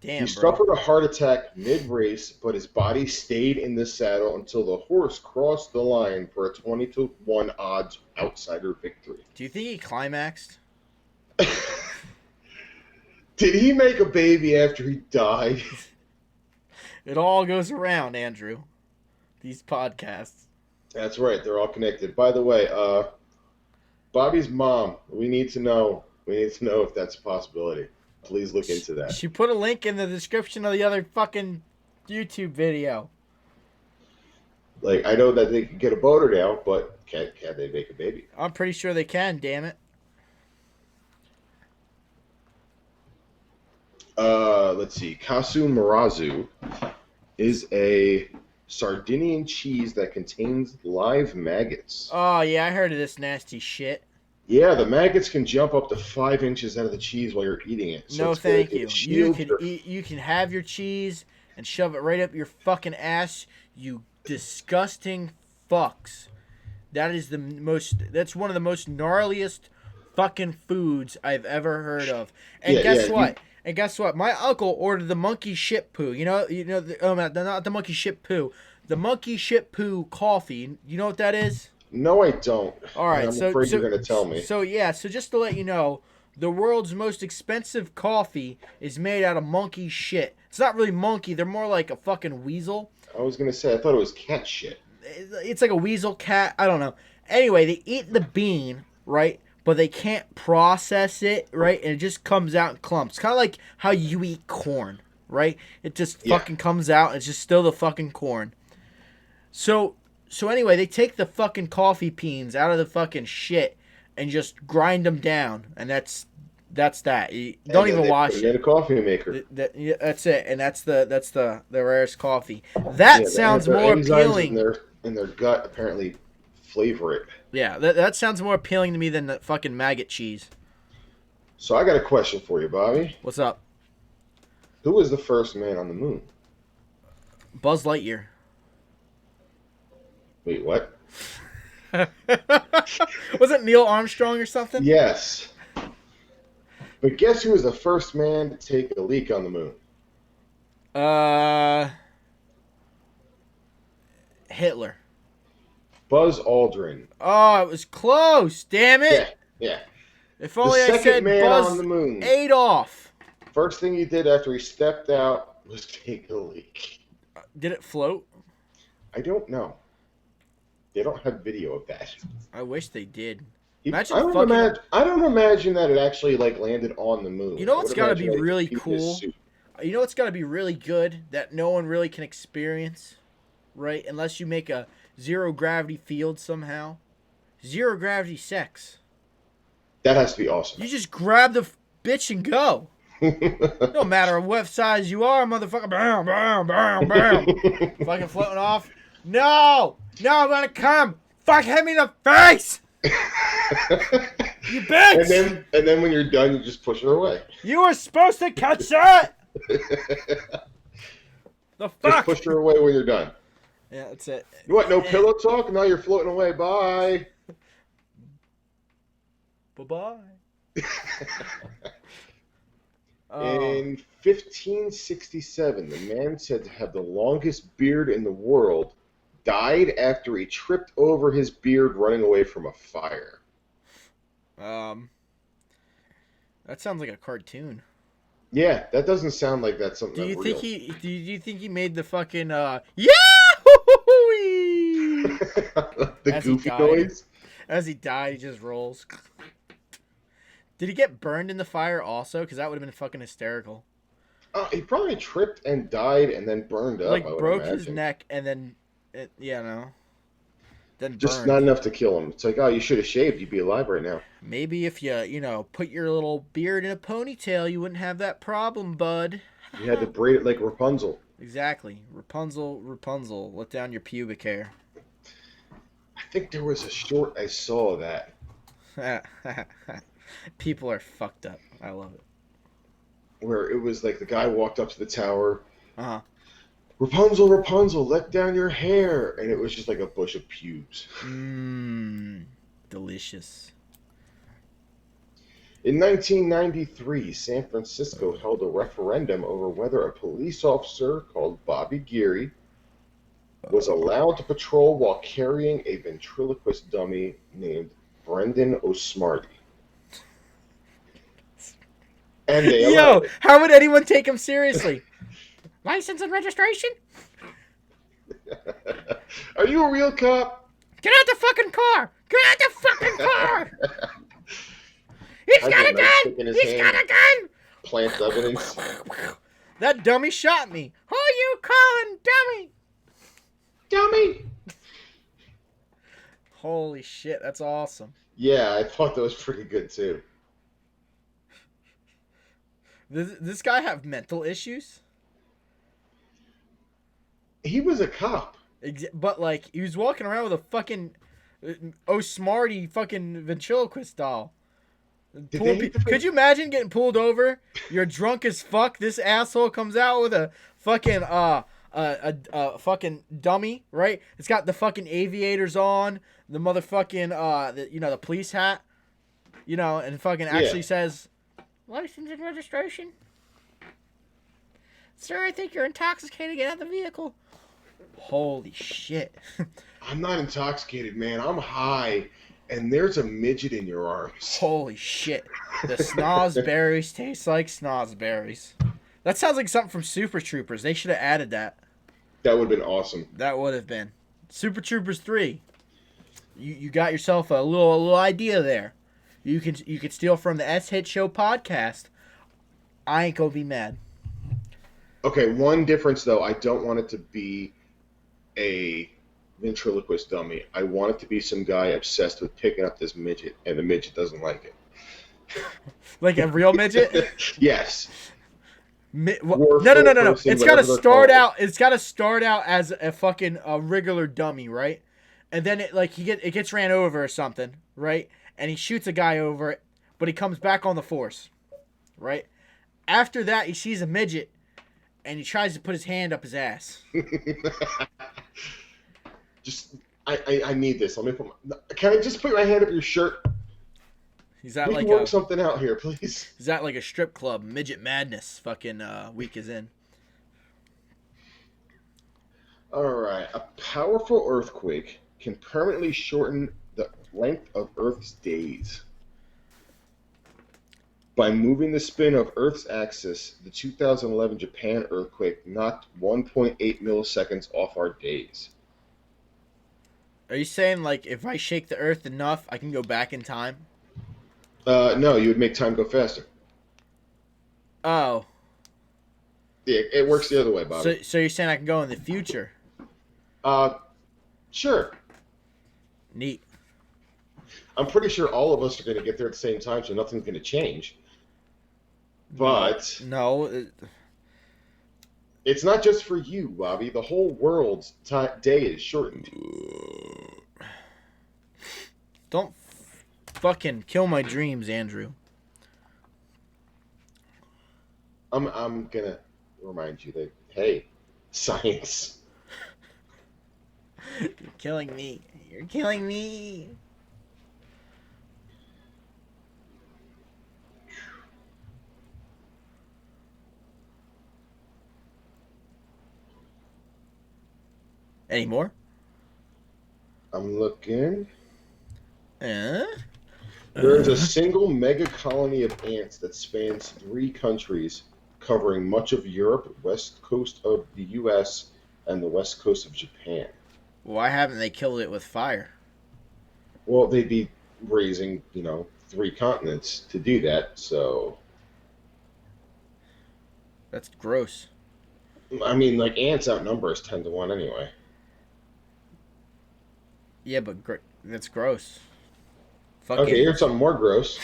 [SPEAKER 1] Damn,
[SPEAKER 2] He
[SPEAKER 1] bro.
[SPEAKER 2] suffered a heart attack mid-race, but his body stayed in the saddle until the horse crossed the line for a 20-1 odds outsider victory.
[SPEAKER 1] Do you think he climaxed?
[SPEAKER 2] Did he make a baby after he died?
[SPEAKER 1] It all goes around, Andrew. These podcasts.
[SPEAKER 2] That's right. They're all connected. By the way, Bobby's mom, we need to know if that's a possibility. Please look into that.
[SPEAKER 1] She put a link in the description of the other fucking YouTube video.
[SPEAKER 2] Like, I know that they can get a boner now, but can they make a baby?
[SPEAKER 1] I'm pretty sure they can, damn it.
[SPEAKER 2] Let's see. Casu Marazu is a Sardinian cheese that contains live maggots.
[SPEAKER 1] Oh, yeah, I heard of this nasty shit.
[SPEAKER 2] Yeah, the maggots can jump up to 5 inches out of the cheese while you're eating it. So
[SPEAKER 1] No,
[SPEAKER 2] it's
[SPEAKER 1] thank
[SPEAKER 2] good.
[SPEAKER 1] you.
[SPEAKER 2] It
[SPEAKER 1] You
[SPEAKER 2] shields
[SPEAKER 1] can
[SPEAKER 2] your-
[SPEAKER 1] eat. You can have your cheese and shove it right up your fucking ass. You disgusting fucks. That's one of the most gnarliest fucking foods I've ever heard of. And
[SPEAKER 2] Yeah,
[SPEAKER 1] guess
[SPEAKER 2] yeah,
[SPEAKER 1] what? And guess what? My uncle ordered the monkey shit poo. Not the monkey shit poo. The monkey shit poo coffee. You know what that is?
[SPEAKER 2] No, I don't.
[SPEAKER 1] All right,
[SPEAKER 2] I'm afraid you're going to tell me.
[SPEAKER 1] So just to let you know, the world's most expensive coffee is made out of monkey shit. It's not really monkey; they're more like a fucking weasel.
[SPEAKER 2] I was going to say, I thought it was cat shit.
[SPEAKER 1] It's like a weasel cat. I don't know. Anyway, they eat the bean, right? But they can't process it, right? And it just comes out in clumps. Kind of like how you eat corn, right? It just fucking comes out. And it's just still the fucking corn. So anyway, they take the fucking coffee beans out of the fucking shit and just grind them down, and that's that. You don't even wash
[SPEAKER 2] it. In a coffee maker.
[SPEAKER 1] That's it, and that's the rarest coffee. That sounds more appealing.
[SPEAKER 2] In their gut, apparently, flavor it.
[SPEAKER 1] Yeah, that sounds more appealing to me than the fucking maggot cheese.
[SPEAKER 2] So I got a question for you, Bobby.
[SPEAKER 1] What's up?
[SPEAKER 2] Who was the first man on the moon?
[SPEAKER 1] Buzz Lightyear.
[SPEAKER 2] Wait, what?
[SPEAKER 1] Was it Neil Armstrong or something?
[SPEAKER 2] Yes. But guess who was the first man to take a leak on the moon?
[SPEAKER 1] Hitler.
[SPEAKER 2] Buzz Aldrin.
[SPEAKER 1] Oh, it was close. Damn it.
[SPEAKER 2] Yeah.
[SPEAKER 1] If only I said
[SPEAKER 2] man
[SPEAKER 1] Buzz
[SPEAKER 2] on the moon.
[SPEAKER 1] Adolf.
[SPEAKER 2] First thing he did after he stepped out was take a leak.
[SPEAKER 1] Did it float?
[SPEAKER 2] I don't know. They don't have video of that.
[SPEAKER 1] I wish they did.
[SPEAKER 2] I don't imagine that it actually landed on the moon.
[SPEAKER 1] You know what's got to be really
[SPEAKER 2] in his
[SPEAKER 1] cool?
[SPEAKER 2] suit.
[SPEAKER 1] You know what's got to be really good that no one really can experience, right? Unless you make a zero gravity field somehow. Zero gravity sex.
[SPEAKER 2] That has to be awesome.
[SPEAKER 1] You just grab the bitch and go. No matter what size you are, motherfucker. Bam, bam, bam, bam. Fucking floating off. No, I'm gonna come. Fuck, hit me in the face. You bitch.
[SPEAKER 2] And then when you're done, you just push her away.
[SPEAKER 1] You were supposed to catch that. The fuck.
[SPEAKER 2] Just push her away when you're done.
[SPEAKER 1] Yeah, that's it.
[SPEAKER 2] You want no pillow talk? Now you're floating away. Bye.
[SPEAKER 1] Bye-bye.
[SPEAKER 2] In 1567, the man said to have the longest beard in the world died after he tripped over his beard running away from a fire.
[SPEAKER 1] That sounds like a cartoon.
[SPEAKER 2] Yeah, that doesn't sound like that's something
[SPEAKER 1] Do you
[SPEAKER 2] that's
[SPEAKER 1] think
[SPEAKER 2] real.
[SPEAKER 1] do you think he made the fucking Yahoo!
[SPEAKER 2] The
[SPEAKER 1] As he
[SPEAKER 2] goofy
[SPEAKER 1] died.
[SPEAKER 2] noise?
[SPEAKER 1] As he died, he just rolls. Did he get burned in the fire also? Because that would have been fucking hysterical.
[SPEAKER 2] He probably tripped and died and then burned up,
[SPEAKER 1] Like
[SPEAKER 2] I would
[SPEAKER 1] broke his
[SPEAKER 2] imagine.
[SPEAKER 1] neck and then, then
[SPEAKER 2] Just
[SPEAKER 1] burned.
[SPEAKER 2] not enough to kill him. It's like, oh, you should have shaved. You'd be alive right now.
[SPEAKER 1] Maybe if you put your little beard in a ponytail, you wouldn't have that problem, bud.
[SPEAKER 2] You had to braid it like Rapunzel.
[SPEAKER 1] Exactly. Rapunzel. Let down your pubic hair.
[SPEAKER 2] I think there was a short I saw of that.
[SPEAKER 1] People are fucked up. I love it.
[SPEAKER 2] Where it was like the guy walked up to the tower.
[SPEAKER 1] Uh-huh.
[SPEAKER 2] Rapunzel, Rapunzel, let down your hair. And it was just like a bush of pubes.
[SPEAKER 1] Delicious.
[SPEAKER 2] In 1993, San Francisco held a referendum over whether a police officer called Bobby Geary was allowed to patrol while carrying a ventriloquist dummy named Brendan O'Smarty. And they allowed it.
[SPEAKER 1] How would anyone take him seriously? License and registration?
[SPEAKER 2] Are you a real cop?
[SPEAKER 1] Get out the fucking car! Get out the fucking car! He's got a gun! He's got a gun!
[SPEAKER 2] Plant evidence.
[SPEAKER 1] That dummy shot me. Who you calling dummy?
[SPEAKER 2] Dummy!
[SPEAKER 1] Holy shit, that's awesome.
[SPEAKER 2] Yeah, I thought that was pretty good too.
[SPEAKER 1] Does this guy have mental issues?
[SPEAKER 2] He was a cop.
[SPEAKER 1] But like, he was walking around with a fucking O'Smarty fucking ventriloquist doll. Could you imagine getting pulled over? You're drunk as fuck. This asshole comes out with a fucking fucking dummy, right? It's got the fucking aviators on, the motherfucking the police hat, and fucking actually says license and registration. Sir, I think you're intoxicated. Get out of the vehicle. Holy shit.
[SPEAKER 2] I'm not intoxicated, man. I'm high, and there's a midget in your arms.
[SPEAKER 1] Holy shit. The snozberries taste like snozberries. That sounds like something from Super Troopers. They should have added that.
[SPEAKER 2] That would have been awesome.
[SPEAKER 1] That would have been. Super Troopers 3. You got yourself a little idea there. You could steal from the S Hit Show podcast. I ain't gonna be mad.
[SPEAKER 2] Okay, one difference though. I don't want it to be a ventriloquist dummy. I want it to be some guy obsessed with picking up this midget, and the midget doesn't like it.
[SPEAKER 1] Like a real midget?
[SPEAKER 2] Yes.
[SPEAKER 1] No. It's gotta start out. It's gotta start out as a fucking regular dummy, right? And then it gets ran over or something, right? And he shoots a guy over it, but he comes back on the force, right? After that, he sees a midget, and he tries to put his hand up his ass.
[SPEAKER 2] I need this. Can I just put my hand up your shirt?
[SPEAKER 1] Is that
[SPEAKER 2] we
[SPEAKER 1] like
[SPEAKER 2] can work something out here, please?
[SPEAKER 1] Is that like a strip club? Midget Madness fucking week is in.
[SPEAKER 2] Alright. A powerful earthquake can permanently shorten the length of Earth's days. By moving the spin of Earth's axis, the 2011 Japan earthquake knocked 1.8 milliseconds off our days.
[SPEAKER 1] Are you saying like if I shake the Earth enough, I can go back in time?
[SPEAKER 2] No, you would make time go faster.
[SPEAKER 1] Oh.
[SPEAKER 2] Yeah, it works the other way, Bobby.
[SPEAKER 1] So you're saying I can go in the future?
[SPEAKER 2] Sure.
[SPEAKER 1] Neat.
[SPEAKER 2] I'm pretty sure all of us are going to get there at the same time, so nothing's going to change. But
[SPEAKER 1] no,
[SPEAKER 2] it's not just for you, Bobby. The whole world's day is shortened.
[SPEAKER 1] Don't fucking kill my dreams, Andrew.
[SPEAKER 2] I'm gonna remind you that, hey, science.
[SPEAKER 1] You're killing me. You're killing me. Any more?
[SPEAKER 2] I'm looking.
[SPEAKER 1] Uh,
[SPEAKER 2] There is a single mega colony of ants that spans 3 countries, covering much of Europe, west coast of the U.S., and the west coast of Japan.
[SPEAKER 1] Why haven't they killed it with fire?
[SPEAKER 2] Well, they'd be raising, 3 continents to do that. So,
[SPEAKER 1] That's gross.
[SPEAKER 2] I mean, like ants outnumber us 10 to 1 anyway.
[SPEAKER 1] Yeah, but that's gross. Fucking.
[SPEAKER 2] Okay, here's something more gross.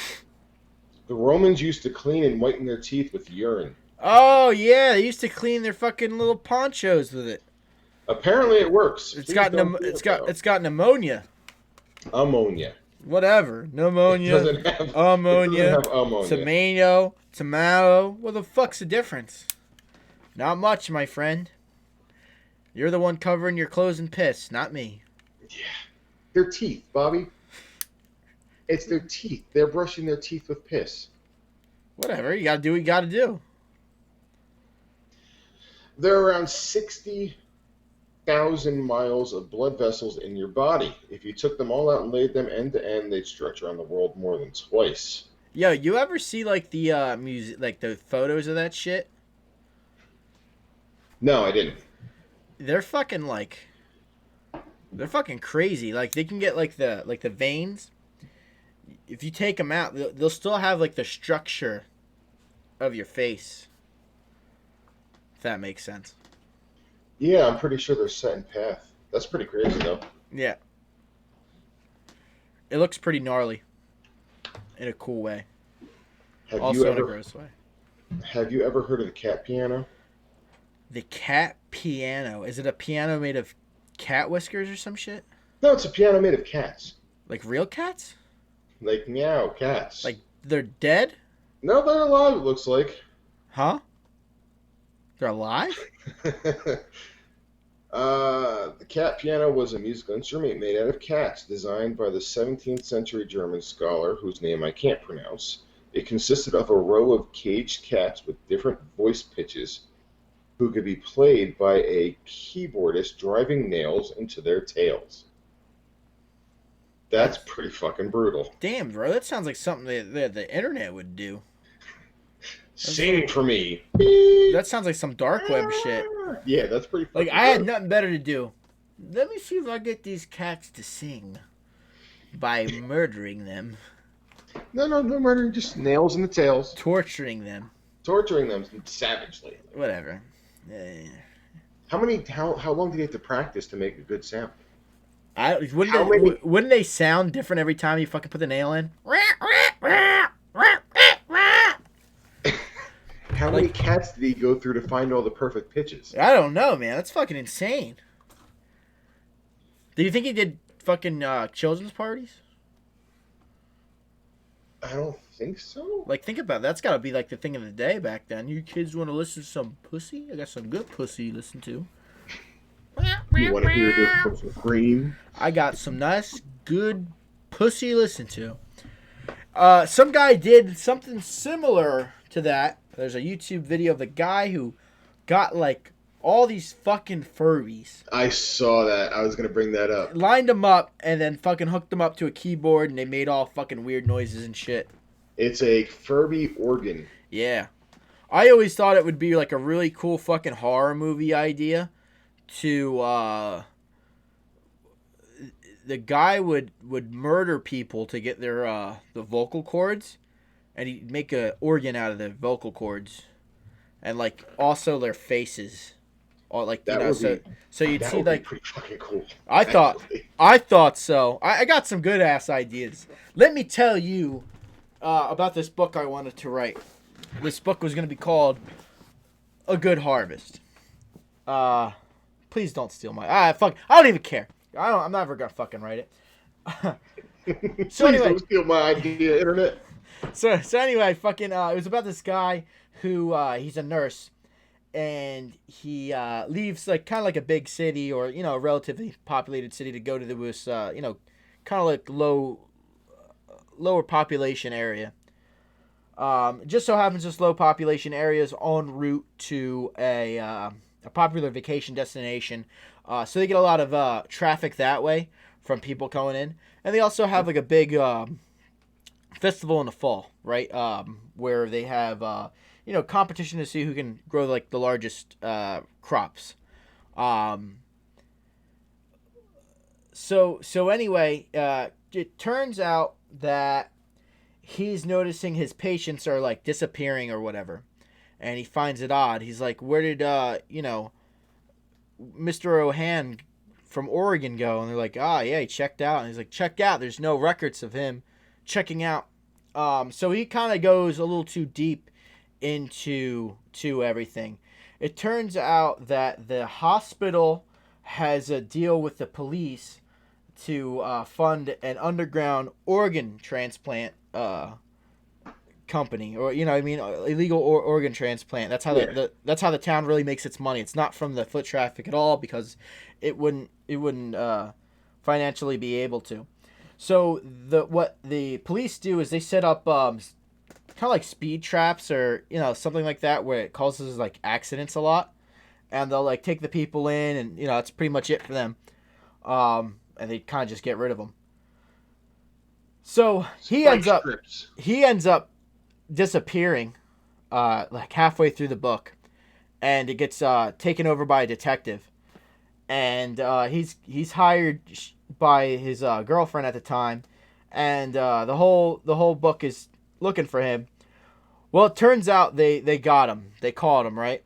[SPEAKER 2] The Romans used to clean and whiten their teeth with urine.
[SPEAKER 1] Oh yeah, they used to clean their fucking little ponchos with it.
[SPEAKER 2] Apparently, it works.
[SPEAKER 1] It's
[SPEAKER 2] Please
[SPEAKER 1] got
[SPEAKER 2] don't do it, though.
[SPEAKER 1] it's got pneumonia.
[SPEAKER 2] Ammonia.
[SPEAKER 1] Whatever,
[SPEAKER 2] It
[SPEAKER 1] pneumonia,
[SPEAKER 2] doesn't have
[SPEAKER 1] ammonia,
[SPEAKER 2] It doesn't have ammonia.
[SPEAKER 1] tomato. What the fuck's the difference? Not much, my friend. You're the one covering your clothes in piss, not me.
[SPEAKER 2] Yeah, their teeth, Bobby. It's their teeth. They're brushing their teeth with piss.
[SPEAKER 1] Whatever, you gotta do what you gotta do.
[SPEAKER 2] There are around 60,000 miles of blood vessels in your body. If you took them all out and laid them end to end, they'd stretch around the world more than twice.
[SPEAKER 1] Yo, you ever see like the music, like the photos of that shit?
[SPEAKER 2] No, I didn't.
[SPEAKER 1] They're fucking crazy. Like they can get like the veins. If you take them out, they'll still have like the structure of your face. If that makes sense.
[SPEAKER 2] Yeah, I'm pretty sure they're set in path. That's pretty crazy, though.
[SPEAKER 1] Yeah. It looks pretty gnarly. In a cool way.
[SPEAKER 2] Have
[SPEAKER 1] Also
[SPEAKER 2] you
[SPEAKER 1] in a
[SPEAKER 2] ever
[SPEAKER 1] gross way.
[SPEAKER 2] have you ever heard of the cat piano?
[SPEAKER 1] The cat piano. Is it a piano made of cat whiskers or some shit?
[SPEAKER 2] No, it's a piano made of cats.
[SPEAKER 1] Like real cats?
[SPEAKER 2] Like meow cats.
[SPEAKER 1] Like they're dead?
[SPEAKER 2] no, they're alive. It looks like.
[SPEAKER 1] Huh? They're alive?
[SPEAKER 2] The cat piano was a musical instrument made out of cats, designed by the 17th century German scholar whose name I can't pronounce. It consisted of a row of caged cats with different voice pitches who could be played by a keyboardist driving nails into their tails. That's pretty fucking brutal.
[SPEAKER 1] Damn, bro. That sounds like something that the internet would do.
[SPEAKER 2] Sing for me.
[SPEAKER 1] That sounds like some dark web shit.
[SPEAKER 2] Yeah, that's pretty fucking
[SPEAKER 1] Like, I had
[SPEAKER 2] good.
[SPEAKER 1] nothing better to do. Let me see if I get these cats to sing by murdering them,
[SPEAKER 2] No murder, just nails in the tails.
[SPEAKER 1] torturing them,
[SPEAKER 2] Torturing them savagely.
[SPEAKER 1] whatever.
[SPEAKER 2] How long do you have to practice to make a good sound?
[SPEAKER 1] Wouldn't they sound different every time you fucking put the nail in?
[SPEAKER 2] How many cats did he go through to find all the perfect pitches?
[SPEAKER 1] I don't know, man. That's fucking insane. Do you think he did fucking children's parties?
[SPEAKER 2] I don't think so.
[SPEAKER 1] Like, think about it. That's got to be like the thing of the day back then. You kids want to listen to some pussy? I got some good pussy to listen to.
[SPEAKER 2] You want to hear this scream?
[SPEAKER 1] I got some nice, good pussy to listen to. Some guy did something similar to that. There's a YouTube video of the guy who got like all these fucking Furbies.
[SPEAKER 2] I saw that. I was gonna bring that up.
[SPEAKER 1] Lined them up and then fucking hooked them up to a keyboard and they made all fucking weird noises and shit.
[SPEAKER 2] It's a Furby organ.
[SPEAKER 1] Yeah. I always thought it would be like a really cool fucking horror movie idea to the guy would murder people to get their the vocal cords, and he'd make a organ out of the vocal cords, and like also their faces, or like
[SPEAKER 2] That would be-
[SPEAKER 1] so you'd
[SPEAKER 2] That
[SPEAKER 1] see
[SPEAKER 2] would be
[SPEAKER 1] like
[SPEAKER 2] pretty fucking cool.
[SPEAKER 1] I thought so. I got some good ass ideas. Let me tell you about this book I wanted to write. This book was gonna be called A Good Harvest. Please don't steal my. Fuck. I don't even care. I'm never gonna fucking write it.
[SPEAKER 2] Please
[SPEAKER 1] anyway.
[SPEAKER 2] don't steal my idea, internet.
[SPEAKER 1] So anyway, fucking. It was about this guy who he's a nurse, and he leaves like kind of like a big city or a relatively populated city to go to this kind of like lower population area. Just so happens this low population area is en route to a a popular vacation destination. So they get a lot of traffic that way from people going in, and they also have like a big festival in the fall, right? Where they have competition to see who can grow like the largest crops. So anyway, it turns out that he's noticing his patients are like disappearing or whatever, and he finds it odd. He's like, "Where did Mr. O'Han from Oregon go?" And they're like, "Ah, yeah, he checked out." And he's like, "Checked out? There's no records of him checking out." So he kind of goes a little too deep into everything. It turns out that the hospital has a deal with the police to fund an underground organ transplant company, or illegal organ transplant. That's how that's how the town really makes its money. It's not from the foot traffic at all, because it wouldn't financially be able to. So what the police do is they set up kind of like speed traps, or something like that, where it causes like accidents a lot, and they'll like take the people in, and that's pretty much it for them. And they kind of just get rid of them. So he ends up disappearing like halfway through the book, and it gets taken over by a detective, and he's hired by his girlfriend at the time, and the whole book is looking for him. Well, it turns out they got him. They caught him, right?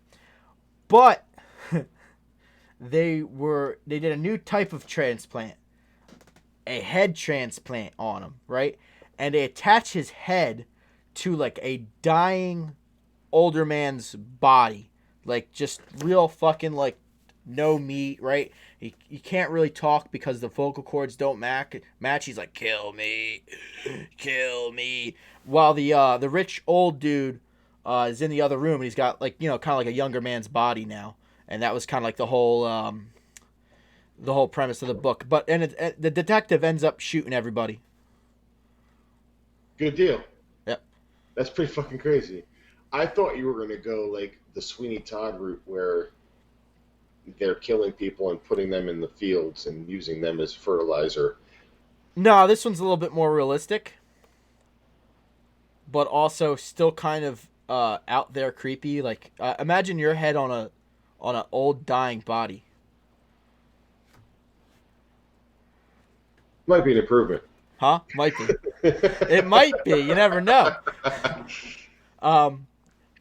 [SPEAKER 1] But they did a new type of transplant, a head transplant on him, right? And they attach his head to like a dying older man's body, like just real fucking like no meat, right? He can't really talk because the vocal cords don't match. He's like, kill me, while the rich old dude is in the other room, and he's got like kind of like a younger man's body now. And that was kind of like the whole premise of the book. But the detective ends up shooting everybody.
[SPEAKER 2] Good deal.
[SPEAKER 1] Yep.
[SPEAKER 2] That's pretty fucking crazy. I thought you were going to go like the Sweeney Todd route, where they're killing people and putting them in the fields and using them as fertilizer.
[SPEAKER 1] No, this one's a little bit more realistic, but also still kind of out there creepy. Like imagine your head on an old dying body.
[SPEAKER 2] Might be an improvement.
[SPEAKER 1] Huh? Might be. It might be. You never know.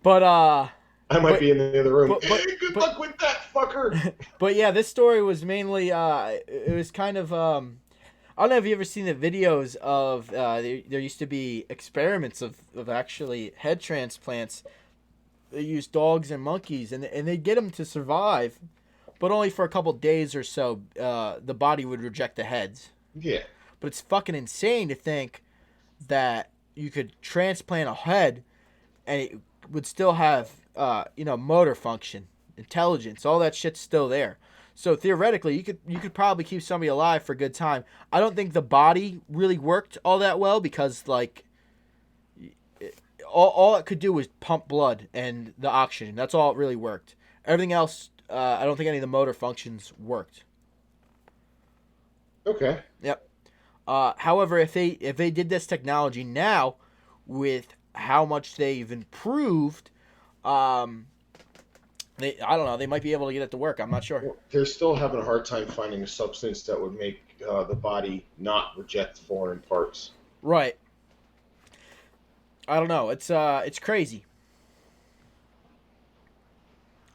[SPEAKER 1] But
[SPEAKER 2] I might be in the other room.
[SPEAKER 1] But,
[SPEAKER 2] good luck with that, fucker.
[SPEAKER 1] But yeah, this story was mainly it was kind of I don't know if you ever seen the videos of there used to be experiments of actually head transplants. They use dogs and monkeys, and they get them to survive, but only for a couple days or so. The body would reject the heads.
[SPEAKER 2] Yeah.
[SPEAKER 1] But it's fucking insane to think that you could transplant a head and it would still have motor function, intelligence, all that shit's still there. So theoretically, you could probably keep somebody alive for a good time. I don't think the body really worked all that well, because like all it could do was pump blood and the oxygen. That's all it really worked. Everything else, I don't think any of the motor functions worked.
[SPEAKER 2] Okay.
[SPEAKER 1] Yep. However, if they did this technology now, with how much they've improved, I don't know, they might be able to get it to work. I'm not sure.
[SPEAKER 2] Well, they're still having a hard time finding a substance that would make the body not reject foreign parts.
[SPEAKER 1] Right. I don't know. It's crazy.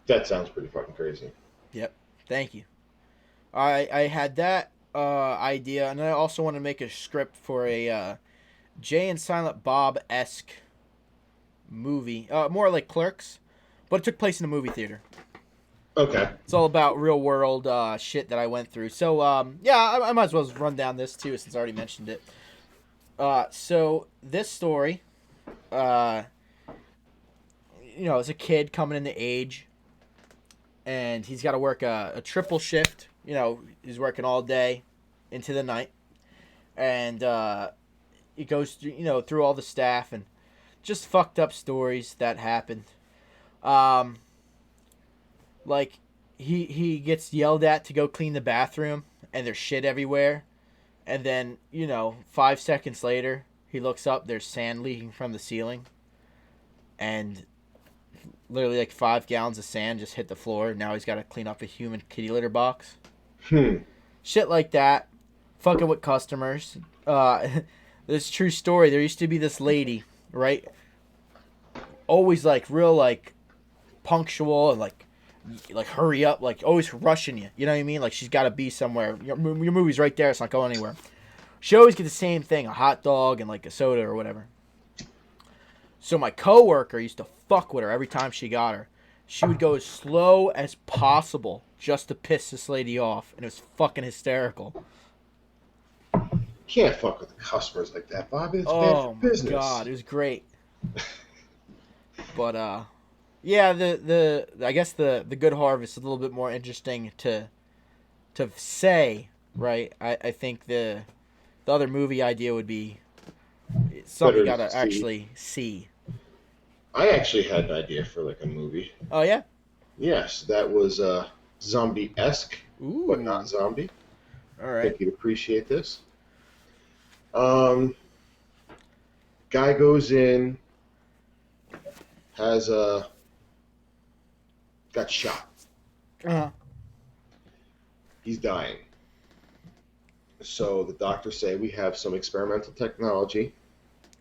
[SPEAKER 2] That sounds pretty fucking crazy.
[SPEAKER 1] Yep. Thank you. I had that idea, and I also want to make a script for a Jay and Silent Bob-esque movie, more like Clerks, but it took place in a movie theater.
[SPEAKER 2] Okay.
[SPEAKER 1] It's all about real world shit that I went through. So yeah, I might as well run down this too, since I already mentioned it. So this story, it's a kid coming into age, and he's got to work a triple shift. He's working all day into the night, and he goes through, through all the staff, and just fucked up stories that happened. Like he gets yelled at to go clean the bathroom, and there's shit everywhere. And then, 5 seconds later, he looks up, there's sand leaking from the ceiling. And literally like 5 gallons of sand just hit the floor. Now he's got to clean up a human kitty litter box. Shit like that. Fucking with customers. This true story. There used to be this lady, right? Always like real like punctual and like hurry up, like always rushing you. You know what I mean? Like she's got to be somewhere. Your movie's right there. It's not going anywhere. She always get the same thing, a hot dog and like a soda or whatever. So my coworker used to fuck with her every time she got her. She would go as slow as possible just to piss this lady off, and it was fucking hysterical.
[SPEAKER 2] Can't fuck with the customers like that, Bobby. It's bad for business. Oh my god,
[SPEAKER 1] it was great. But yeah, the I guess the Good Harvest is a little bit more interesting to say, right? I think the other movie idea would be something you gotta actually see.
[SPEAKER 2] I actually had an idea for like a movie.
[SPEAKER 1] Oh yeah?
[SPEAKER 2] Yes, that was zombie-esque, but not zombie.
[SPEAKER 1] All right.
[SPEAKER 2] I think you'd appreciate this. Guy goes in, has got shot. He's dying. So the doctors say we have some experimental technology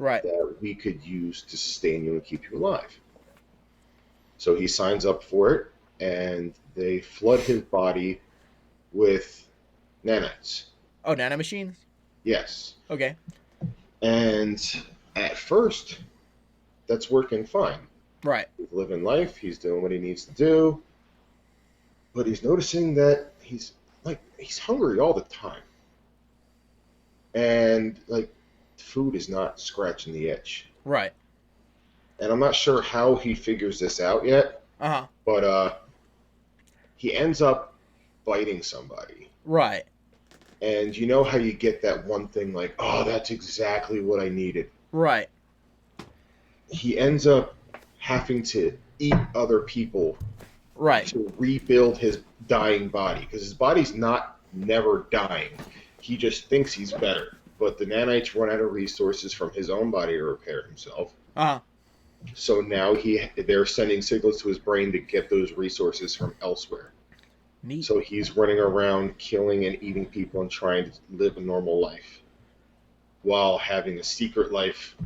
[SPEAKER 2] that we could use to sustain you and keep you alive. So he signs up for it, and they flood his body with nanites.
[SPEAKER 1] Oh, nanomachines?
[SPEAKER 2] Yes.
[SPEAKER 1] Okay.
[SPEAKER 2] And at first, that's working fine.
[SPEAKER 1] Right.
[SPEAKER 2] He's living life. He's doing what he needs to do. But he's noticing that he's hungry all the time. And, food is not scratching the itch.
[SPEAKER 1] Right.
[SPEAKER 2] And I'm not sure how he figures this out yet.
[SPEAKER 1] Uh-huh.
[SPEAKER 2] But he ends up biting somebody.
[SPEAKER 1] Right.
[SPEAKER 2] And you know how you get that one thing like, oh, that's exactly what I needed.
[SPEAKER 1] Right.
[SPEAKER 2] He ends up having to eat other people to rebuild his dying body. Because his body's never dying. He just thinks he's better. But the nanites run out of resources from his own body to repair himself.
[SPEAKER 1] Uh-huh.
[SPEAKER 2] So now they're sending signals to his brain to get those resources from elsewhere.
[SPEAKER 1] Neat.
[SPEAKER 2] So he's running around killing and eating people and trying to live a normal life while having a secret life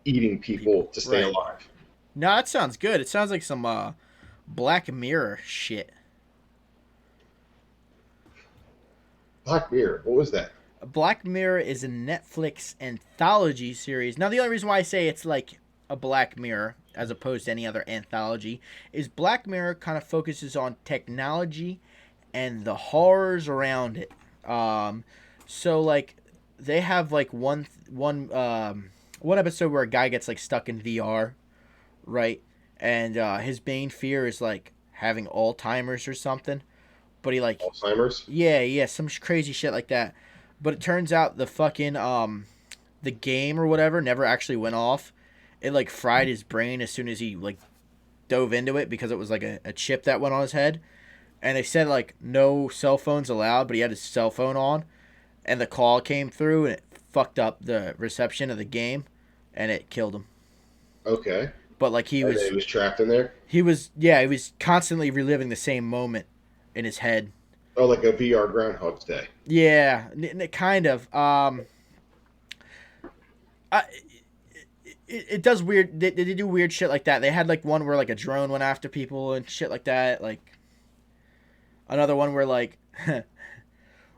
[SPEAKER 2] eating people to stay alive.
[SPEAKER 1] No, that sounds good. It sounds like some Black Mirror shit.
[SPEAKER 2] Black Mirror? What was that?
[SPEAKER 1] Black Mirror is a Netflix anthology series. Now, the only reason why I say it's like a Black Mirror as opposed to any other anthology is Black Mirror kind of focuses on technology and the horrors around it. So like they have like one episode where a guy gets like stuck in VR, right? And his main fear is like having Alzheimer's or something. But he like
[SPEAKER 2] Alzheimer's?
[SPEAKER 1] Yeah, some crazy shit like that. But it turns out the fucking the game or whatever never actually went off. It like fried his brain as soon as he like dove into it because it was like a chip that went on his head. And they said like no cell phones allowed, but he had his cell phone on, and the call came through and it fucked up the reception of the game, and it killed him.
[SPEAKER 2] Okay.
[SPEAKER 1] But like he was
[SPEAKER 2] trapped in there.
[SPEAKER 1] He was constantly reliving the same moment in his head.
[SPEAKER 2] Oh, like a VR Groundhog's Day.
[SPEAKER 1] Yeah, kind of. It does weird. They do weird shit like that. They had like one where like a drone went after people and shit like that. Like another one where like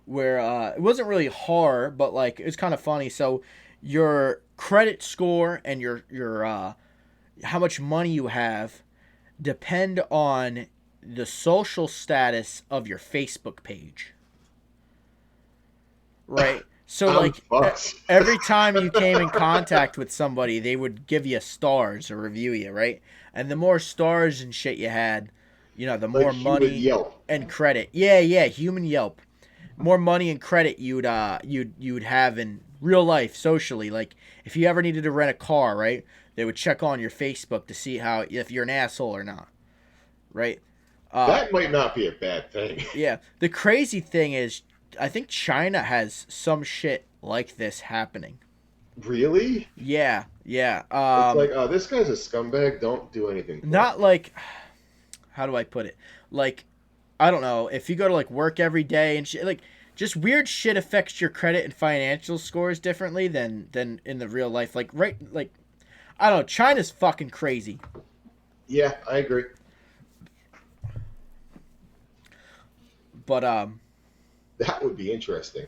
[SPEAKER 1] where it wasn't really horror, but like it was kind of funny. So your credit score and your how much money you have depend on the social status of your Facebook page. Right? So like every time you came in contact with somebody, they would give you stars or review you, right? And the more stars and shit you had, the more money
[SPEAKER 2] Yelp.
[SPEAKER 1] And credit. Yeah, human Yelp. More money and credit you'd have in real life socially. Like if you ever needed to rent a car, right? They would check on your Facebook to see if you're an asshole or not. Right?
[SPEAKER 2] That might not be a bad thing.
[SPEAKER 1] Yeah. The crazy thing is, I think China has some shit like this happening.
[SPEAKER 2] Really?
[SPEAKER 1] Yeah, yeah.
[SPEAKER 2] It's like, oh, this guy's a scumbag. Don't do anything for him.
[SPEAKER 1] Not like, how do I put it? Like, I don't know. If you go to like work every day and shit, like just weird shit affects your credit and financial scores differently than in the real life. Like like I don't know. China's fucking crazy.
[SPEAKER 2] Yeah, I agree.
[SPEAKER 1] But
[SPEAKER 2] That would be interesting.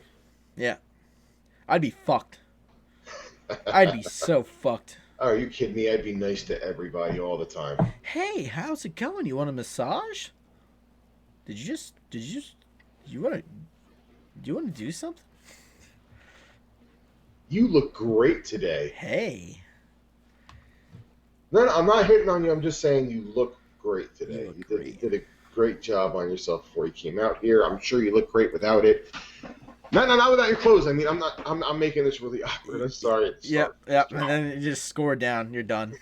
[SPEAKER 1] yeah, I'd be fucked. I'd be so fucked.
[SPEAKER 2] Oh, are you kidding me? I'd be nice to everybody all the time.
[SPEAKER 1] Hey, how's it going? You want a massage? You want to do something?
[SPEAKER 2] You look great today.
[SPEAKER 1] Hey.
[SPEAKER 2] No, I'm not hitting on you. I'm just saying you look great today.
[SPEAKER 1] You look
[SPEAKER 2] You did a great job on yourself before you came out here. I'm sure you look great without it. No, not without your clothes. I mean, I'm making this really awkward. I'm sorry.
[SPEAKER 1] Yep. And then you just score down. You're done.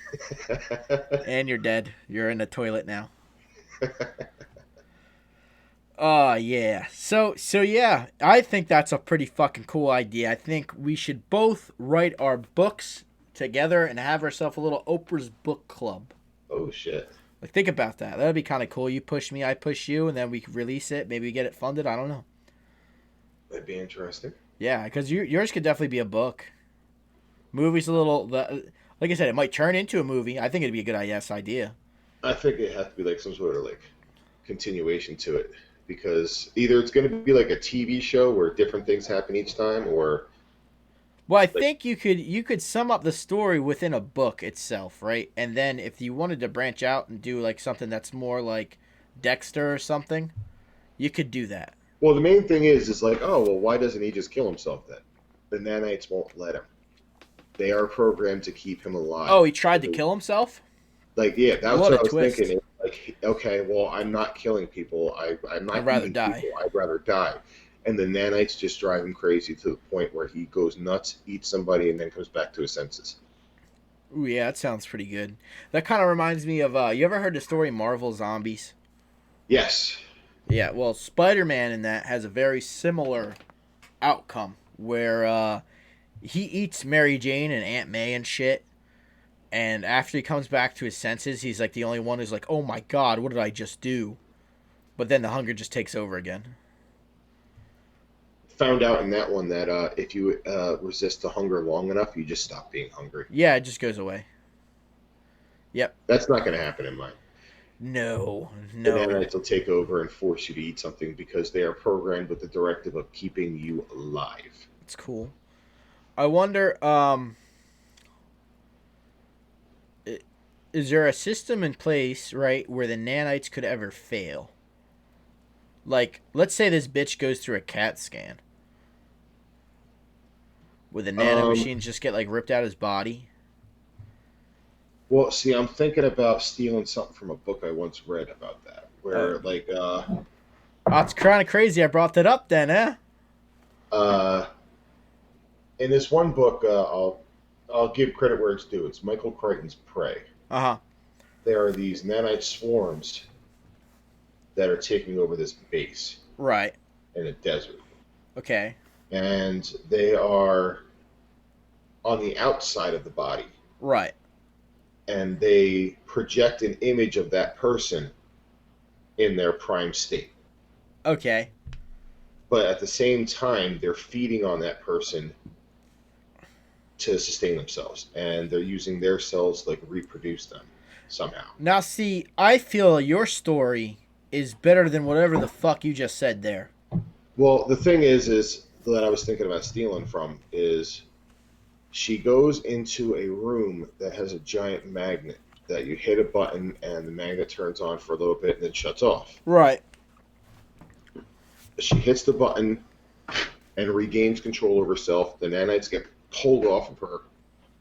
[SPEAKER 1] And you're dead. You're in the toilet now. Oh, yeah. So yeah, I think that's a pretty fucking cool idea. I think we should both write our books together and have ourselves a little Oprah's book club.
[SPEAKER 2] Oh, shit.
[SPEAKER 1] Like, think about that. That'd be kind of cool. You push me, I push you, and then we release it. Maybe we get it funded. I don't know.
[SPEAKER 2] That'd be interesting.
[SPEAKER 1] Yeah, because yours could definitely be a book. Movie's a little... like I said, it might turn into a movie. I think it'd be a good idea.
[SPEAKER 2] I think it has to be like some sort of like continuation to it. Because either it's going to be like a TV show where different things happen each time, or...
[SPEAKER 1] Well, I think you could sum up the story within a book itself, right? And then if you wanted to branch out and do like something that's more like Dexter or something, you could do that.
[SPEAKER 2] Well, the main thing is like, oh, well, why doesn't he just kill himself then? The nanites won't let him. They are programmed to keep him alive.
[SPEAKER 1] Oh, he tried to kill himself?
[SPEAKER 2] Like, yeah, that was
[SPEAKER 1] What
[SPEAKER 2] what
[SPEAKER 1] a
[SPEAKER 2] I was
[SPEAKER 1] twist.
[SPEAKER 2] thinking. Like, okay, well, I'm not killing people. I'm not
[SPEAKER 1] I'd rather
[SPEAKER 2] eating
[SPEAKER 1] die.
[SPEAKER 2] people. I'd rather die. And the nanites just drive him crazy to the point where he goes nuts, eats somebody, and then comes back to his senses.
[SPEAKER 1] Ooh, yeah, that sounds pretty good. That kind of reminds me of, you ever heard the story Marvel Zombies?
[SPEAKER 2] Yes.
[SPEAKER 1] Yeah, well, Spider-Man in that has a very similar outcome where he eats Mary Jane and Aunt May and shit. And after he comes back to his senses, he's like the only one who's like, oh my god, what did I just do? But then the hunger just takes over again.
[SPEAKER 2] Found out in that one that if you resist the hunger long enough, you just stop being hungry.
[SPEAKER 1] Yeah, it just goes away. Yep.
[SPEAKER 2] That's not going to happen in mine.
[SPEAKER 1] No.
[SPEAKER 2] The nanites will take over and force you to eat something because they are programmed with the directive of keeping you alive.
[SPEAKER 1] It's cool. I wonder, is there a system in place, right, where the nanites could ever fail? Like, let's say this bitch goes through a CAT scan. Would the nanomachines just get, like, ripped out of his body?
[SPEAKER 2] Well, see, I'm thinking about stealing something from a book I once read about that, where,
[SPEAKER 1] Oh, it's kind of crazy I brought that up then,
[SPEAKER 2] in this one book, I'll give credit where it's due. It's Michael Crichton's Prey.
[SPEAKER 1] Uh-huh.
[SPEAKER 2] There are these nanite swarms that are taking over this base.
[SPEAKER 1] Right.
[SPEAKER 2] In a desert.
[SPEAKER 1] Okay.
[SPEAKER 2] And they are on the outside of the body.
[SPEAKER 1] Right.
[SPEAKER 2] And they project an image of that person in their prime state.
[SPEAKER 1] Okay.
[SPEAKER 2] But at the same time, they're feeding on that person to sustain themselves. And they're using their cells to, like, reproduce them somehow.
[SPEAKER 1] Now, see, I feel your story is better than whatever the fuck you just said there.
[SPEAKER 2] Well, the thing is that I was thinking about stealing from is she goes into a room that has a giant magnet that you hit a button and the magnet turns on for a little bit and then shuts off.
[SPEAKER 1] Right.
[SPEAKER 2] She hits the button and regains control of herself. The nanites get pulled off of her,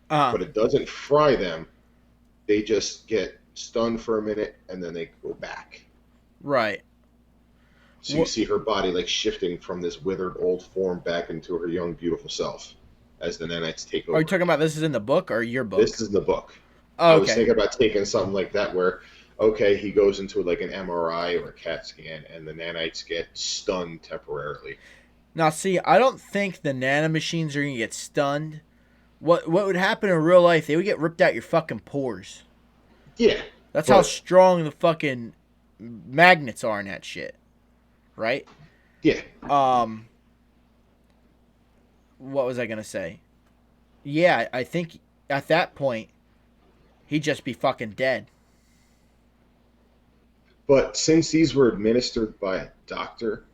[SPEAKER 2] but it doesn't fry them. They just get stunned for a minute and then they go back.
[SPEAKER 1] Right.
[SPEAKER 2] So you see her body like shifting from this withered old form back into her young, beautiful self as the nanites take over.
[SPEAKER 1] Are you talking about this is in the book or your book?
[SPEAKER 2] This is the book.
[SPEAKER 1] Oh, okay.
[SPEAKER 2] I was thinking about taking something like that where okay, he goes into like an MRI or a CAT scan, and the nanites get stunned temporarily.
[SPEAKER 1] Now, see, I don't think the nanomachines are gonna get stunned. What would happen in real life? They would get ripped out your fucking pores.
[SPEAKER 2] Yeah,
[SPEAKER 1] That's how
[SPEAKER 2] but
[SPEAKER 1] strong the fucking magnets are in that shit, right?
[SPEAKER 2] yeah,
[SPEAKER 1] What was I gonna say? Yeah, I think at that point he'd just be fucking dead.
[SPEAKER 2] but since these were administered by a doctor,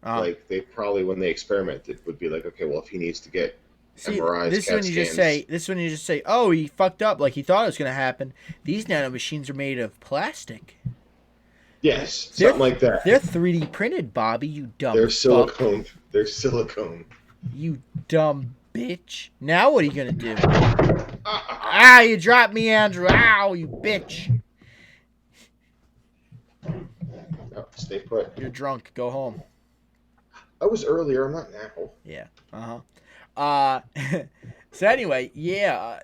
[SPEAKER 1] Uh,
[SPEAKER 2] like they probably when they experimented would be like, okay, well if he needs to get
[SPEAKER 1] See,
[SPEAKER 2] MRIs,
[SPEAKER 1] this is when
[SPEAKER 2] CAT
[SPEAKER 1] you just
[SPEAKER 2] scans,
[SPEAKER 1] say, oh, he fucked up like he thought it was gonna happen. These nanomachines are made of plastic.
[SPEAKER 2] yes,
[SPEAKER 1] They're
[SPEAKER 2] something like that.
[SPEAKER 1] they're 3D printed, Bobby. You dumb
[SPEAKER 2] They're
[SPEAKER 1] fuck.
[SPEAKER 2] silicone. They're silicone.
[SPEAKER 1] You dumb bitch. Now what are you gonna do? Ah, you dropped me, Andrew. Ow, you bitch.
[SPEAKER 2] Oh, stay put.
[SPEAKER 1] You're drunk. Go home.
[SPEAKER 2] I was earlier. I'm not now.
[SPEAKER 1] Yeah. So anyway, yeah.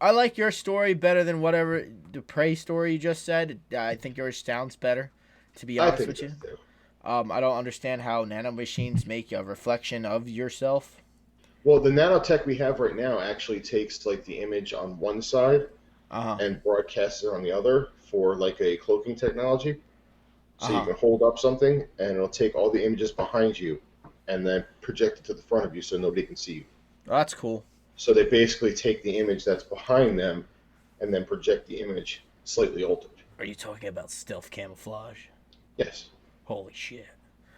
[SPEAKER 1] I like your story better than whatever the Prey story you just said. I think yours sounds better, to be
[SPEAKER 2] I
[SPEAKER 1] honest
[SPEAKER 2] think
[SPEAKER 1] with you.
[SPEAKER 2] so too.
[SPEAKER 1] I don't understand how nanomachines make a reflection of yourself.
[SPEAKER 2] Well, the nanotech we have right now actually takes like the image on one side
[SPEAKER 1] Uh-huh.
[SPEAKER 2] and broadcasts it on the other for like a cloaking technology. So you
[SPEAKER 1] Uh-huh.
[SPEAKER 2] can hold up something and it'll take all the images behind you and then project it to the front of you so nobody can see you.
[SPEAKER 1] Well, that's cool.
[SPEAKER 2] So they basically take the image that's behind them and then project the image slightly altered.
[SPEAKER 1] Are you talking about stealth camouflage?
[SPEAKER 2] Yes.
[SPEAKER 1] Holy shit.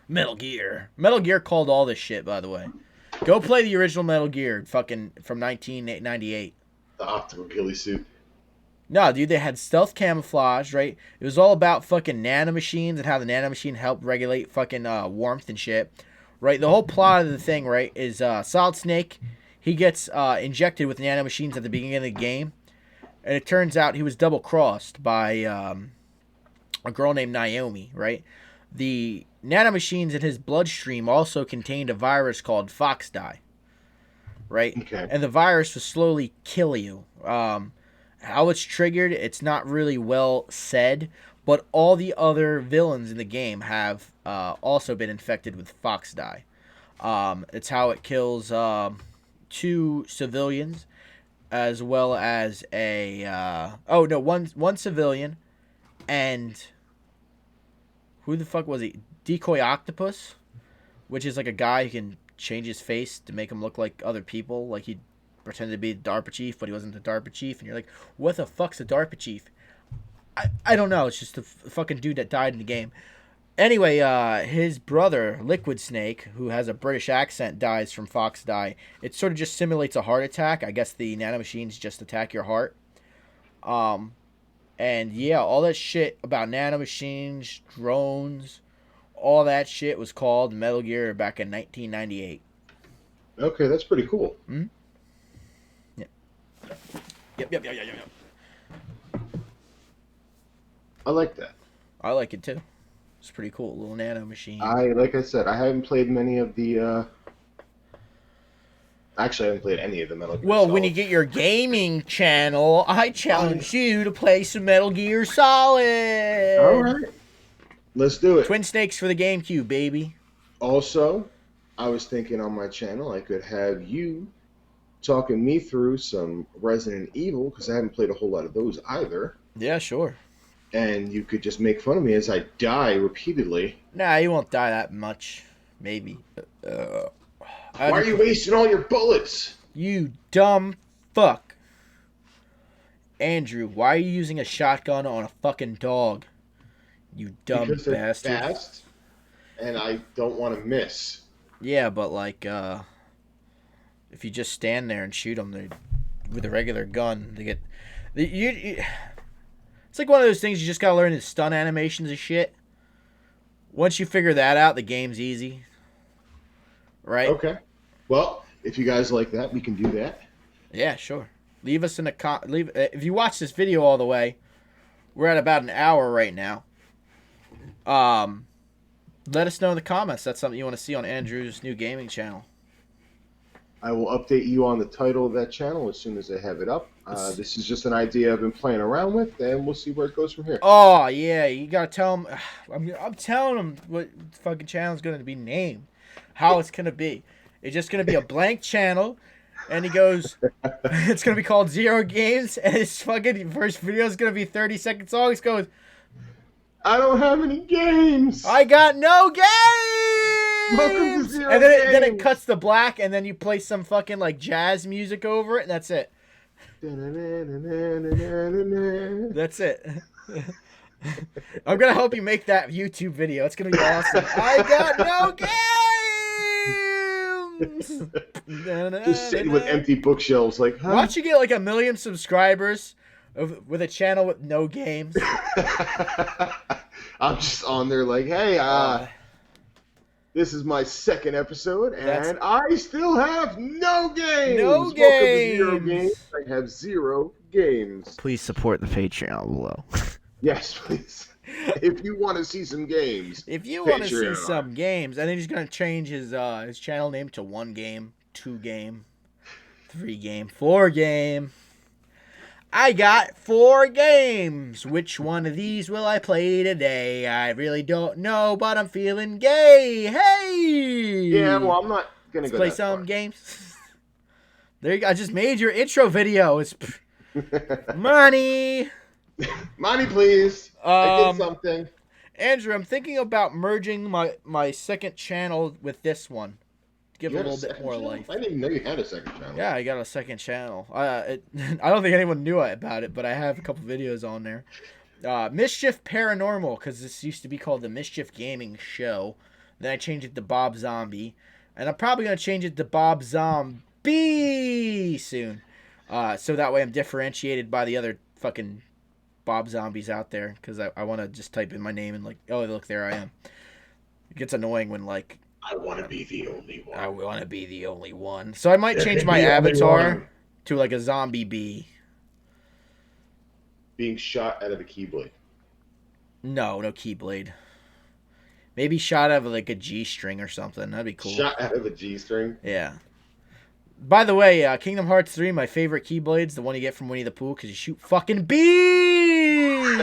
[SPEAKER 1] Metal Gear. Metal Gear called all this shit, by the way. Go play the original Metal Gear, fucking from 1998.
[SPEAKER 2] The optical ghillie suit.
[SPEAKER 1] No, dude, they had stealth camouflage, right? It was all about fucking nanomachines and how the nanomachine helped regulate fucking warmth and shit, right? The whole plot of the thing, right, is Solid Snake, he gets injected with nanomachines at the beginning of the game, and it turns out he was double-crossed by a girl named Naomi, right? The nanomachines in his bloodstream also contained a virus called Fox Dye, right?
[SPEAKER 2] Okay.
[SPEAKER 1] And the virus will slowly kill you. How it's triggered, it's not really well said, but all the other villains in the game have also been infected with Fox Dye. It's how it kills 2 civilians, as well as one civilian, and who the fuck was he? Decoy Octopus, which is like a guy who can change his face to make him look like other people, like he pretended to be the DARPA chief, but he wasn't the DARPA chief, and you're like, what the fuck's a DARPA chief? I don't know. It's just a fucking dude that died in the game. Anyway, his brother, Liquid Snake, who has a British accent, dies from Fox Dye. It sort of just simulates a heart attack. I guess the nanomachines just attack your heart. And yeah, all that shit about nanomachines, drones, all that shit was called Metal Gear back in 1998.
[SPEAKER 2] Okay, that's pretty cool.
[SPEAKER 1] Hmm? Yep.
[SPEAKER 2] I like that.
[SPEAKER 1] I like it too. It's pretty cool. Little nano machine.
[SPEAKER 2] Like I said, I haven't played many of the. Actually, I haven't played any of the Metal Gear
[SPEAKER 1] Well,
[SPEAKER 2] Solid.
[SPEAKER 1] when you get your gaming channel, I challenge you to play some Metal Gear Solid.
[SPEAKER 2] All right, let's do it.
[SPEAKER 1] Twin Snakes for the GameCube, baby.
[SPEAKER 2] Also, I was thinking on my channel I could have you talking me through some Resident Evil because I haven't played a whole lot of those either.
[SPEAKER 1] Yeah, sure.
[SPEAKER 2] And you could just make fun of me as I die repeatedly.
[SPEAKER 1] Nah, you won't die that much. Maybe.
[SPEAKER 2] Why are you wasting all your bullets?
[SPEAKER 1] You dumb fuck. Andrew, why are you using a shotgun on a fucking dog? You dumb
[SPEAKER 2] Because they're
[SPEAKER 1] bastard.
[SPEAKER 2] fast, and I don't want to miss.
[SPEAKER 1] Yeah, but like, if you just stand there and shoot them with a regular gun, they get. It's like one of those things you just gotta learn the stun animations and shit. Once you figure that out, the game's easy. Right?
[SPEAKER 2] Okay. Well, if you guys like that, we can do that.
[SPEAKER 1] Yeah, sure. Leave us in a if you watch this video all the way, we're at about an hour right now. Let us know in the comments. That's something you want to see on Andrew's new gaming channel.
[SPEAKER 2] I will update you on the title of that channel as soon as I have it up. This is just an idea I've been playing around with, and we'll see where it goes from here.
[SPEAKER 1] Oh yeah, you gotta tell him. I'm telling him what fucking channel is gonna be named, how it's gonna be. It's just gonna be a blank channel, and he goes, it's gonna be called Zero Games, and his fucking first video is gonna be 30-second song. He goes,
[SPEAKER 2] I don't have any games.
[SPEAKER 1] I got no games.
[SPEAKER 2] Welcome to Zero
[SPEAKER 1] And then it
[SPEAKER 2] Games.
[SPEAKER 1] cuts to black, and then you play some fucking like jazz music over it, and that's it. That's it. I'm gonna help you make that YouTube video. It's gonna be awesome. I got no games.
[SPEAKER 2] Just sitting with empty bookshelves, like, huh?
[SPEAKER 1] Watch you get like 1 million subscribers with a channel with no games.
[SPEAKER 2] I'm just on there like, hey, this is my second episode, and I still have no games.
[SPEAKER 1] No
[SPEAKER 2] Welcome to Zero
[SPEAKER 1] games.
[SPEAKER 2] Games. I have 0 games.
[SPEAKER 1] Please support the Patreon below.
[SPEAKER 2] Yes, please. If you want to see some games.
[SPEAKER 1] If you want to see
[SPEAKER 2] Patreon.
[SPEAKER 1] some games, and then he's gonna change his channel name to 1 game, 2 game, 3 game, 4 game. I got 4 games. Which one of these will I play today? I really don't know, but I'm feeling gay. Hey!
[SPEAKER 2] Yeah, well, I'm not going to
[SPEAKER 1] Let's
[SPEAKER 2] go
[SPEAKER 1] play
[SPEAKER 2] that
[SPEAKER 1] some
[SPEAKER 2] far.
[SPEAKER 1] games. There you go. I just made your intro video. It's money.
[SPEAKER 2] Money, please. I did something.
[SPEAKER 1] Andrew, I'm thinking about merging my second channel with this one. Give
[SPEAKER 2] You
[SPEAKER 1] it a
[SPEAKER 2] had
[SPEAKER 1] little bit
[SPEAKER 2] second
[SPEAKER 1] more
[SPEAKER 2] channel?
[SPEAKER 1] life.
[SPEAKER 2] I didn't even know you had a second channel.
[SPEAKER 1] Yeah, I got a second channel. I don't think anyone knew about it, but I have a couple videos on there. Mischief Paranormal, because this used to be called the Mischief Gaming Show. Then I changed it to Bob Zombie. And I'm probably going to change it to Bob Zombie soon. So that way I'm differentiated by the other fucking Bob Zombies out there. Because I want to just type in my name and like, oh, look, there I am. It gets annoying when like,
[SPEAKER 2] I want to be the only one.
[SPEAKER 1] I want to be the only one. So I might
[SPEAKER 2] There
[SPEAKER 1] change
[SPEAKER 2] can
[SPEAKER 1] my
[SPEAKER 2] be only
[SPEAKER 1] avatar
[SPEAKER 2] one.
[SPEAKER 1] to like a zombie bee.
[SPEAKER 2] Being shot out of a Keyblade.
[SPEAKER 1] No Keyblade. Maybe shot out of like a G-string or something. That'd be cool.
[SPEAKER 2] Shot out of a G-string.
[SPEAKER 1] Yeah. By the way, Kingdom Hearts 3, my favorite Keyblade's the one you get from Winnie the Pooh because you shoot fucking bees!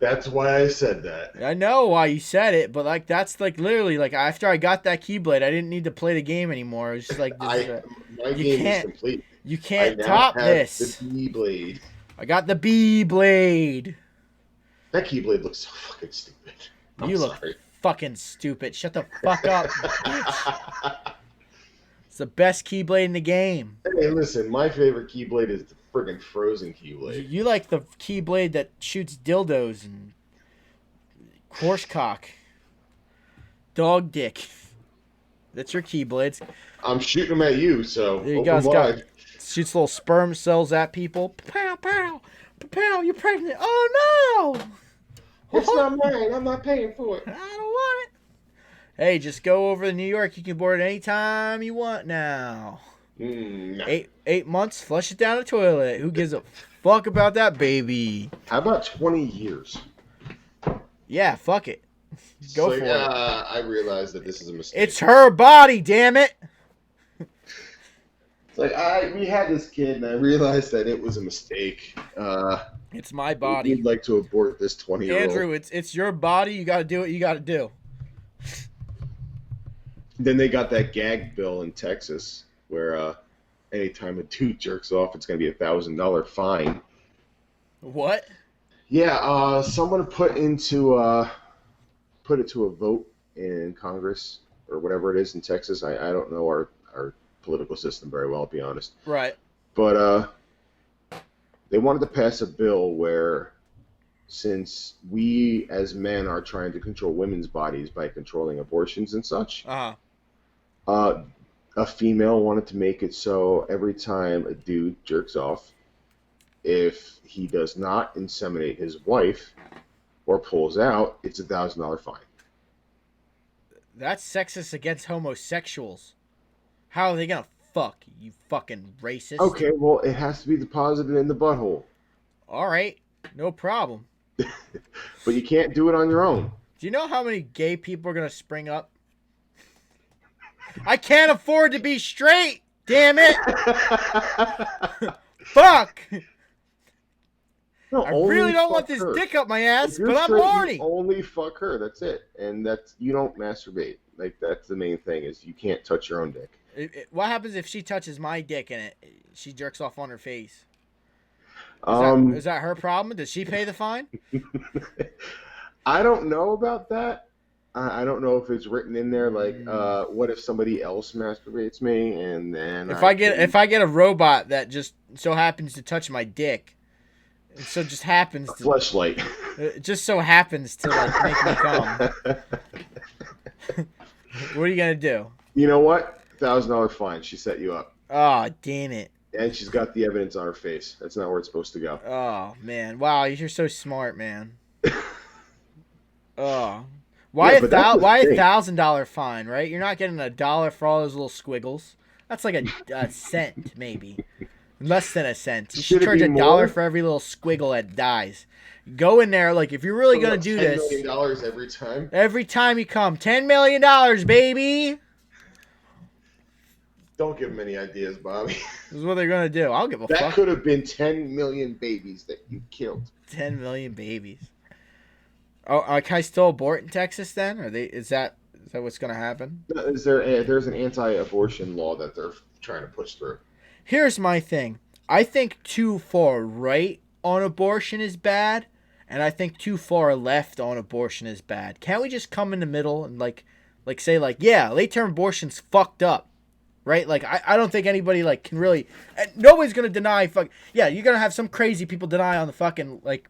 [SPEAKER 2] That's why I said that.
[SPEAKER 1] I know why you said it, but like that's like literally like after I got that Keyblade, I didn't need to play the game anymore. It was just like this,
[SPEAKER 2] My
[SPEAKER 1] you
[SPEAKER 2] game is
[SPEAKER 1] can't-
[SPEAKER 2] complete.
[SPEAKER 1] you
[SPEAKER 2] I
[SPEAKER 1] can't
[SPEAKER 2] now
[SPEAKER 1] top
[SPEAKER 2] have
[SPEAKER 1] this.
[SPEAKER 2] The Keyblade.
[SPEAKER 1] I got the Bee-Blade.
[SPEAKER 2] That Keyblade looks so fucking stupid. I'm
[SPEAKER 1] You look
[SPEAKER 2] sorry.
[SPEAKER 1] fucking stupid. Shut the fuck up, bitch. It's the best Keyblade in the game.
[SPEAKER 2] Hey, listen, my favorite Keyblade is the friggin' Frozen Keyblade.
[SPEAKER 1] You like the Keyblade that shoots dildos and horsecock, dog dick. That's your Keyblades.
[SPEAKER 2] I'm shooting them at you, so
[SPEAKER 1] There you
[SPEAKER 2] open
[SPEAKER 1] go. It's
[SPEAKER 2] wide.
[SPEAKER 1] got shoots little sperm cells at people. Pow pow, pow. You're pregnant. Oh no!
[SPEAKER 2] It's not mine. I'm not paying for it.
[SPEAKER 1] I don't want it. Hey, just go over to New York. You can board it anytime you want now.
[SPEAKER 2] No.
[SPEAKER 1] 8 months, flush it down the toilet. Who gives a fuck about that baby?
[SPEAKER 2] How about 20 years?
[SPEAKER 1] Yeah, fuck it. Go
[SPEAKER 2] It's
[SPEAKER 1] for
[SPEAKER 2] like,
[SPEAKER 1] it.
[SPEAKER 2] I realize that this is a mistake.
[SPEAKER 1] It's her body, damn it.
[SPEAKER 2] It's like we had this kid, and I realized that it was a mistake.
[SPEAKER 1] It's my body.
[SPEAKER 2] We'd like to abort this 20-year-old.
[SPEAKER 1] Andrew, it's your body. You got to do what you got to do.
[SPEAKER 2] Then they got that gag bill in Texas where anytime a dude jerks off, it's going to be $1,000 fine.
[SPEAKER 1] What?
[SPEAKER 2] Yeah, someone put it to a vote in Congress or whatever it is in Texas. I don't know our political system very well, to be honest.
[SPEAKER 1] Right.
[SPEAKER 2] But they wanted to pass a bill where, since we as men are trying to control women's bodies by controlling abortions and such, a female wanted to make it so every time a dude jerks off, if he does not inseminate his wife or pulls out, it's $1,000 fine.
[SPEAKER 1] That's sexist against homosexuals. How are they gonna fuck, you fucking racist?
[SPEAKER 2] Okay, well, it has to be deposited in the butthole.
[SPEAKER 1] All right, no problem.
[SPEAKER 2] But you can't do it on your own.
[SPEAKER 1] Do you know how many gay people are gonna spring up? I can't afford to be straight. Damn it. Fuck.
[SPEAKER 2] No,
[SPEAKER 1] I
[SPEAKER 2] only
[SPEAKER 1] really don't
[SPEAKER 2] fuck
[SPEAKER 1] want this
[SPEAKER 2] her.
[SPEAKER 1] dick up my
[SPEAKER 2] If
[SPEAKER 1] ass,
[SPEAKER 2] you're
[SPEAKER 1] but I'm
[SPEAKER 2] straight,
[SPEAKER 1] horny.
[SPEAKER 2] you only fuck her. That's it. And you don't masturbate. Like, that's the main thing, is you can't touch your own dick.
[SPEAKER 1] What happens if she touches my dick and she jerks off on her face? Is that her problem? Does she pay the fine?
[SPEAKER 2] I don't know about that. I don't know if it's written in there, like, what if somebody else masturbates me, and then
[SPEAKER 1] If I get a robot that just so happens to touch my dick, it so just happens to
[SPEAKER 2] fleshlight.
[SPEAKER 1] it just so happens to like make me come. What are you gonna do?
[SPEAKER 2] You know what? $1,000 fine. She set you up.
[SPEAKER 1] Oh, damn it.
[SPEAKER 2] And she's got the evidence on her face. That's not where it's supposed to go.
[SPEAKER 1] Oh, man. wow, you're so smart, man. Oh, why $1,000 fine, right? You're not getting $1 for all those little squiggles. That's like a cent, maybe. Less than a cent. You should charge $1 for every little squiggle that dies. Go in there, like, if you're really going to do this.
[SPEAKER 2] $10 million every time?
[SPEAKER 1] Every time you come. $10 million, baby!
[SPEAKER 2] Don't give them any ideas, Bobby.
[SPEAKER 1] This is what they're going to do. I'll give a fuck.
[SPEAKER 2] That could have been 10 million babies that you killed.
[SPEAKER 1] 10 million babies. Oh, can I still abort in Texas then? Is that what's going to happen?
[SPEAKER 2] There's an anti-abortion law that they're trying to push through.
[SPEAKER 1] Here's my thing. I think too far right on abortion is bad, and I think too far left on abortion is bad. Can't we just come in the middle and like say like, yeah, late-term abortion's fucked up, right? Like I don't think anybody like can really. Nobody's gonna deny yeah. You're gonna have some crazy people deny on the fucking like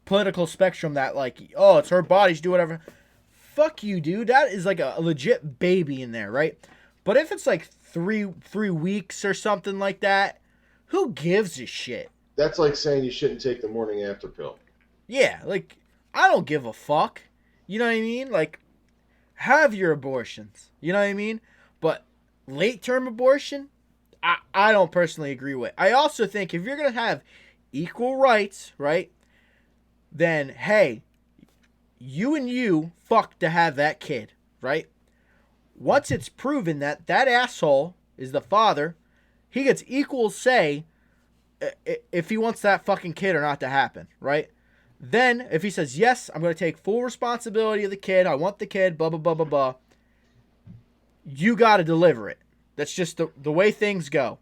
[SPEAKER 1] political spectrum that like, oh, it's her body, she do whatever. Fuck you, dude. That is like a legit baby in there, right? But if it's like three weeks or something like that, who gives a shit?
[SPEAKER 2] That's like saying you shouldn't take the morning after pill.
[SPEAKER 1] Yeah, like, I don't give a fuck. You know what I mean? Like, have your abortions. You know what I mean? But late-term abortion, I don't personally agree with. I also think if you're going to have equal rights, right, then, hey, you and you fuck to have that kid, right? Once it's proven that that asshole is the father, he gets equal say if he wants that fucking kid or not to happen, right? Then, if he says, yes, I'm going to take full responsibility of the kid, I want the kid, blah, blah, blah, blah, blah, you got to deliver it. That's just the way things go.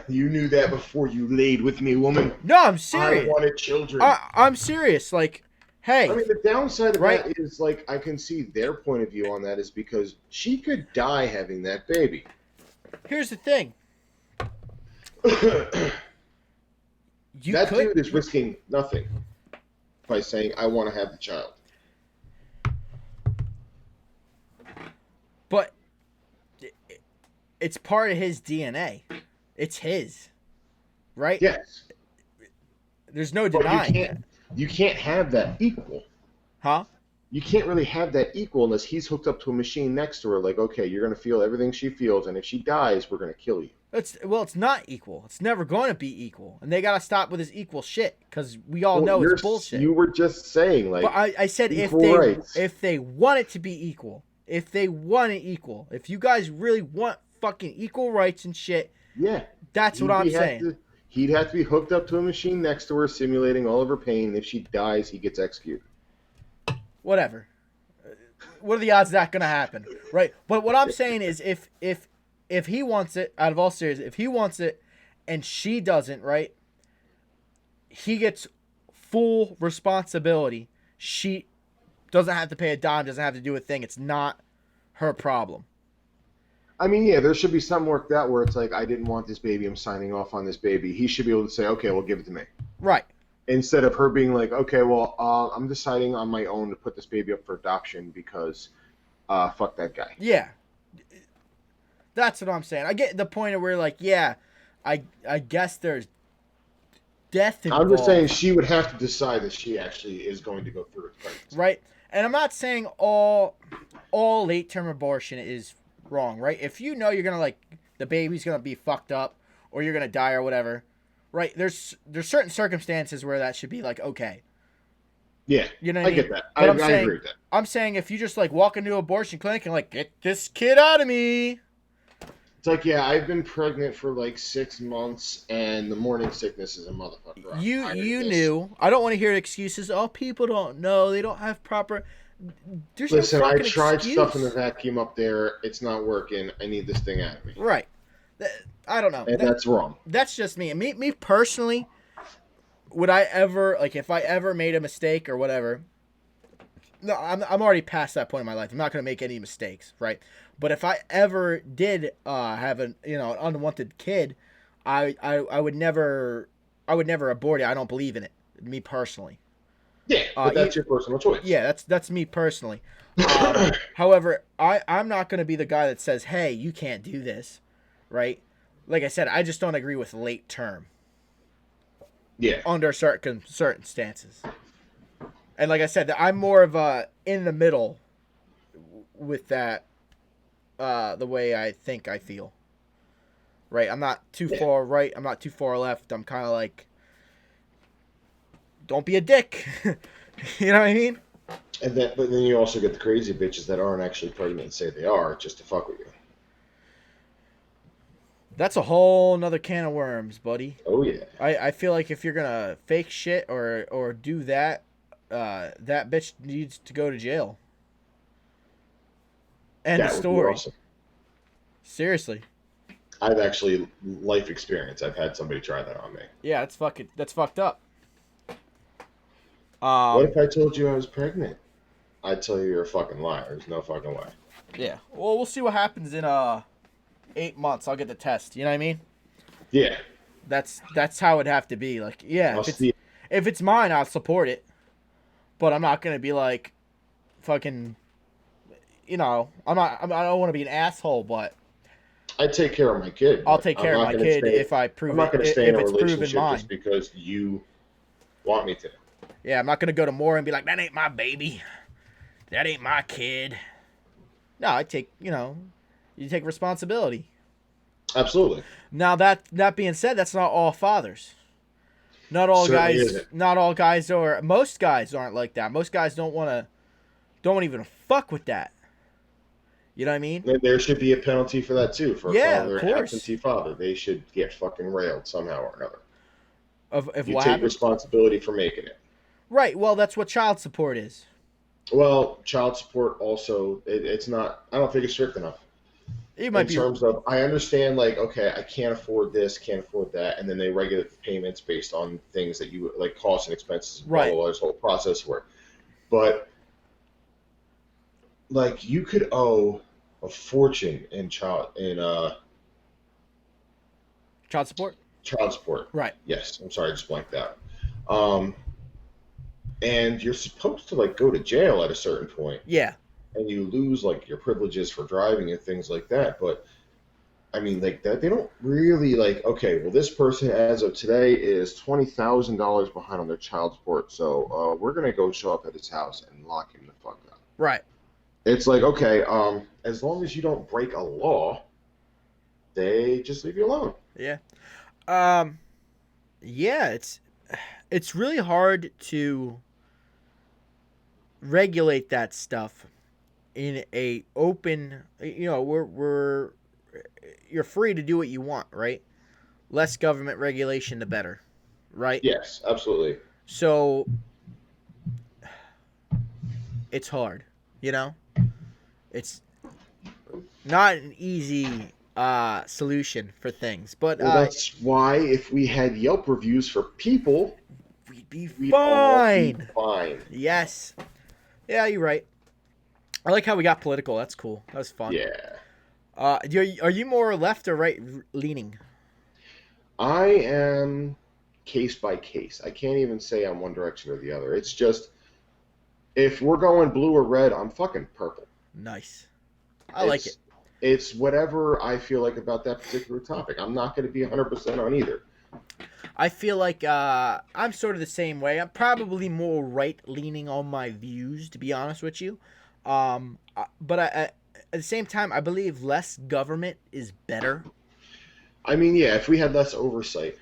[SPEAKER 2] You knew that before you laid with me, woman.
[SPEAKER 1] No, I'm serious.
[SPEAKER 2] I wanted children.
[SPEAKER 1] I'm serious. Like, hey.
[SPEAKER 2] I mean, the downside of that is, like, I can see their point of view on that is because she could die having that baby.
[SPEAKER 1] Here's the thing.
[SPEAKER 2] That dude is risking nothing by saying, I want to have the child.
[SPEAKER 1] But it's part of his DNA. It's his. Right?
[SPEAKER 2] Yes.
[SPEAKER 1] There's no denying it.
[SPEAKER 2] You can't have that equal.
[SPEAKER 1] Huh?
[SPEAKER 2] You can't really have that equal unless he's hooked up to a machine next to her. Like, okay, you're going to feel everything she feels, and if she dies, we're going to kill you.
[SPEAKER 1] It's not equal. It's never going to be equal. And they got to stop with this equal shit because we all know it's bullshit.
[SPEAKER 2] You were just saying, like,
[SPEAKER 1] but I said if they want it to be equal. If they want it equal. If you guys really want fucking equal rights and shit.
[SPEAKER 2] Yeah.
[SPEAKER 1] That's what I'm saying.
[SPEAKER 2] He'd have to be hooked up to a machine next to her, simulating all of her pain. If she dies, he gets executed.
[SPEAKER 1] Whatever. What are the odds that going to happen? Right? But what I'm saying is if he wants it, out of all seriousness, if he wants it and she doesn't, right, he gets full responsibility. She doesn't have to pay a dime, doesn't have to do a thing. It's not her problem.
[SPEAKER 2] I mean, yeah, there should be something worked out where it's like, I didn't want this baby, I'm signing off on this baby. He should be able to say, okay, well, give it to me.
[SPEAKER 1] Right.
[SPEAKER 2] Instead of her being like, okay, well, I'm deciding on my own to put this baby up for adoption because fuck that guy.
[SPEAKER 1] Yeah. That's what I'm saying. I get the point of where, like, yeah, I guess there's death involved.
[SPEAKER 2] I'm just saying she would have to decide that she actually is going to go through with pregnancy.
[SPEAKER 1] Right. And I'm not saying all late-term abortion is wrong, right? If you know you're going to, like, the baby's going to be fucked up or you're going to die or whatever, right? There's certain circumstances where that should be, like, okay.
[SPEAKER 2] Yeah,
[SPEAKER 1] You know what
[SPEAKER 2] I
[SPEAKER 1] I mean?
[SPEAKER 2] get that.
[SPEAKER 1] But
[SPEAKER 2] I agree with that.
[SPEAKER 1] I'm saying if you just like walk into an abortion clinic and like get this kid out of me.
[SPEAKER 2] It's like, yeah, I've been pregnant for like 6 months, and the morning sickness is a motherfucker. I'm tired
[SPEAKER 1] You
[SPEAKER 2] of this.
[SPEAKER 1] knew. I don't want to hear excuses. Oh, people don't know. They don't have proper. There's
[SPEAKER 2] Listen,
[SPEAKER 1] no
[SPEAKER 2] I
[SPEAKER 1] fucking
[SPEAKER 2] tried
[SPEAKER 1] excuse.
[SPEAKER 2] stuff in the vacuum up there. It's not working. I need this thing out of me.
[SPEAKER 1] Right. I don't know.
[SPEAKER 2] And that's wrong.
[SPEAKER 1] That's just me. Me personally. Would I ever like if I ever made a mistake or whatever? No, I'm already past that point in my life. I'm not gonna make any mistakes, right? But if I ever did have an an unwanted kid, I would never abort it. I don't believe in it. Me personally.
[SPEAKER 2] Yeah, but that's your personal choice.
[SPEAKER 1] Yeah, that's me personally. However, I'm not gonna be the guy that says, "Hey, you can't do this," right? Like I said, I just don't agree with late term.
[SPEAKER 2] Yeah.
[SPEAKER 1] Under certain circumstances. And like I said, I'm more of a in the middle with that, the way I think I feel. Right? I'm not too far right. I'm not too far left. I'm kind of like, don't be a dick. You know what I mean?
[SPEAKER 2] But then you also get the crazy bitches that aren't actually pregnant and say they are just to fuck with you.
[SPEAKER 1] That's a whole nother can of worms, buddy.
[SPEAKER 2] Oh yeah.
[SPEAKER 1] I feel like if you're gonna fake shit or do that, that bitch needs to go to jail. End of story.
[SPEAKER 2] Awesome.
[SPEAKER 1] Seriously.
[SPEAKER 2] I've actually life experience. I've had somebody try that on me.
[SPEAKER 1] Yeah, that's fucked up.
[SPEAKER 2] What if I told you I was pregnant? I'd tell you you're a fucking liar. There's no fucking way.
[SPEAKER 1] Yeah. Well, we'll see what happens in 8 months. I'll get the test. You know what I mean?
[SPEAKER 2] Yeah.
[SPEAKER 1] That's how it'd have to be. Like, yeah, if it's mine, I'll support it. But I'm not gonna be like, fucking, I'm not. I don't want to be an asshole, but
[SPEAKER 2] I take care of my kid.
[SPEAKER 1] I'll take care of my kid if I prove
[SPEAKER 2] I'm not going to
[SPEAKER 1] it.
[SPEAKER 2] stay in a
[SPEAKER 1] If it's proven
[SPEAKER 2] relationship
[SPEAKER 1] mine.
[SPEAKER 2] just because you want me to.
[SPEAKER 1] Yeah, I'm not gonna go to Moore and be like, that ain't my baby. That ain't my kid. No, I take, you take responsibility.
[SPEAKER 2] Absolutely.
[SPEAKER 1] Now that being said, that's not all fathers. Not all
[SPEAKER 2] Certainly
[SPEAKER 1] guys.
[SPEAKER 2] isn't.
[SPEAKER 1] Not all guys are. Most guys aren't like that. Most guys don't even fuck with that. You know what I mean?
[SPEAKER 2] There should be a penalty for that too. For
[SPEAKER 1] Yeah,
[SPEAKER 2] a father,
[SPEAKER 1] of course.
[SPEAKER 2] absentee father, they should get fucking railed somehow or another.
[SPEAKER 1] If
[SPEAKER 2] you
[SPEAKER 1] what
[SPEAKER 2] take
[SPEAKER 1] happens?
[SPEAKER 2] responsibility for making it.
[SPEAKER 1] Right. Well, that's what child support is.
[SPEAKER 2] Well, child support also, it's not. I don't think it's strict enough.
[SPEAKER 1] It might
[SPEAKER 2] in terms of, I understand, like, okay, I can't afford this, can't afford that, and then they regulate the payments based on things that you, like, costs and expenses,
[SPEAKER 1] right.
[SPEAKER 2] blah, blah, blah, this whole process work. But, like, you could owe a fortune in child
[SPEAKER 1] support?
[SPEAKER 2] Child support.
[SPEAKER 1] Right.
[SPEAKER 2] Yes, I'm sorry, I just blanked out. And you're supposed to, like, go to jail at a certain point.
[SPEAKER 1] Yeah.
[SPEAKER 2] And you lose, like, your privileges for driving and things like that. But, I mean, like, that they don't really, like, okay, well, this person, as of today, is $20,000 behind on their child support, so we're going to go show up at his house and lock him the fuck up.
[SPEAKER 1] Right.
[SPEAKER 2] It's like, okay, as long as you don't break a law, they just leave you alone.
[SPEAKER 1] Yeah. Yeah, it's really hard to regulate that stuff in a open, you're free to do what you want, right? Less government regulation, the better, right?
[SPEAKER 2] Yes, absolutely.
[SPEAKER 1] So it's hard, it's not an easy solution for things, but
[SPEAKER 2] well, that's why if we had Yelp reviews for people,
[SPEAKER 1] we'd be
[SPEAKER 2] we'd all be
[SPEAKER 1] fine. Yes. Yeah, you're right. I like how we got political. That's cool. That was fun.
[SPEAKER 2] Yeah.
[SPEAKER 1] Are you more left or right leaning?
[SPEAKER 2] I am case by case. I can't even say I'm one direction or the other. It's just, if we're going blue or red, I'm fucking purple.
[SPEAKER 1] Nice. I like it.
[SPEAKER 2] It's whatever I feel like about that particular topic. I'm not going to be 100% on either.
[SPEAKER 1] I feel like I'm sort of the same way. I'm probably more right-leaning on my views, to be honest with you. But at the same time, I believe less government is better.
[SPEAKER 2] I mean, yeah, if we had less oversight,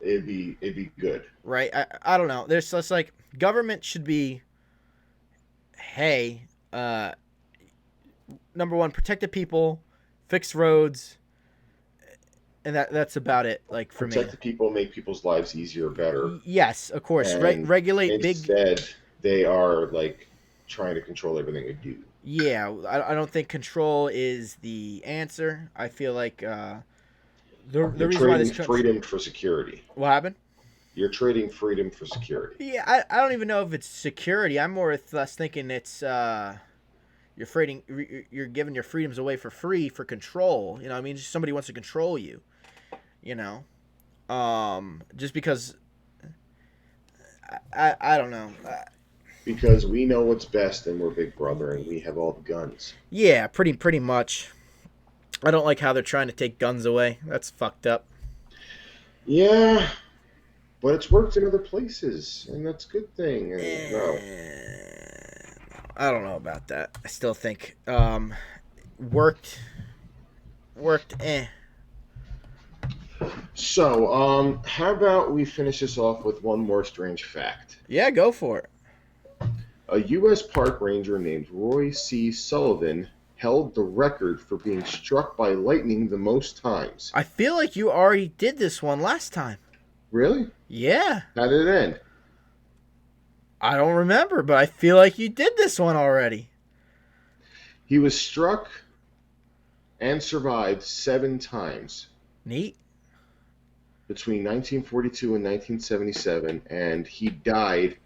[SPEAKER 2] it'd be good.
[SPEAKER 1] Right? I don't know. There's just like, Government should be, hey, number one, protect the people, fix roads, and that's about it. Like for
[SPEAKER 2] Protect
[SPEAKER 1] me.
[SPEAKER 2] the people, make people's lives easier, better.
[SPEAKER 1] Yes, of course.
[SPEAKER 2] And
[SPEAKER 1] Regulate big.
[SPEAKER 2] instead, they are like trying to control everything we do.
[SPEAKER 1] Yeah, I don't think control is the answer. I feel like the
[SPEAKER 2] You're
[SPEAKER 1] reason why this
[SPEAKER 2] trading freedom for security.
[SPEAKER 1] What happened?
[SPEAKER 2] You're trading freedom for security.
[SPEAKER 1] Yeah, I don't even know if it's security. I'm more or less thinking it's you're giving your freedoms away for free for control. You know, I mean, just somebody wants to control you. You know, just because I don't know.
[SPEAKER 2] Because we know what's best, and we're Big Brother, and we have all the guns.
[SPEAKER 1] Yeah, pretty much. I don't like how they're trying to take guns away. That's fucked up.
[SPEAKER 2] Yeah, but it's worked in other places, and that's a good thing. And, no.
[SPEAKER 1] I don't know about that. I still think worked.
[SPEAKER 2] So, how about we finish this off with one more strange fact?
[SPEAKER 1] Yeah, go for it.
[SPEAKER 2] A U.S. park ranger named Roy C. Sullivan held the record for being struck by lightning the most times.
[SPEAKER 1] I feel like you already did this one last time.
[SPEAKER 2] Really?
[SPEAKER 1] Yeah.
[SPEAKER 2] How did it end?
[SPEAKER 1] I don't remember, but I feel like you did this one already.
[SPEAKER 2] He was struck and survived 7 times.
[SPEAKER 1] Neat.
[SPEAKER 2] Between 1942 and 1977, and he died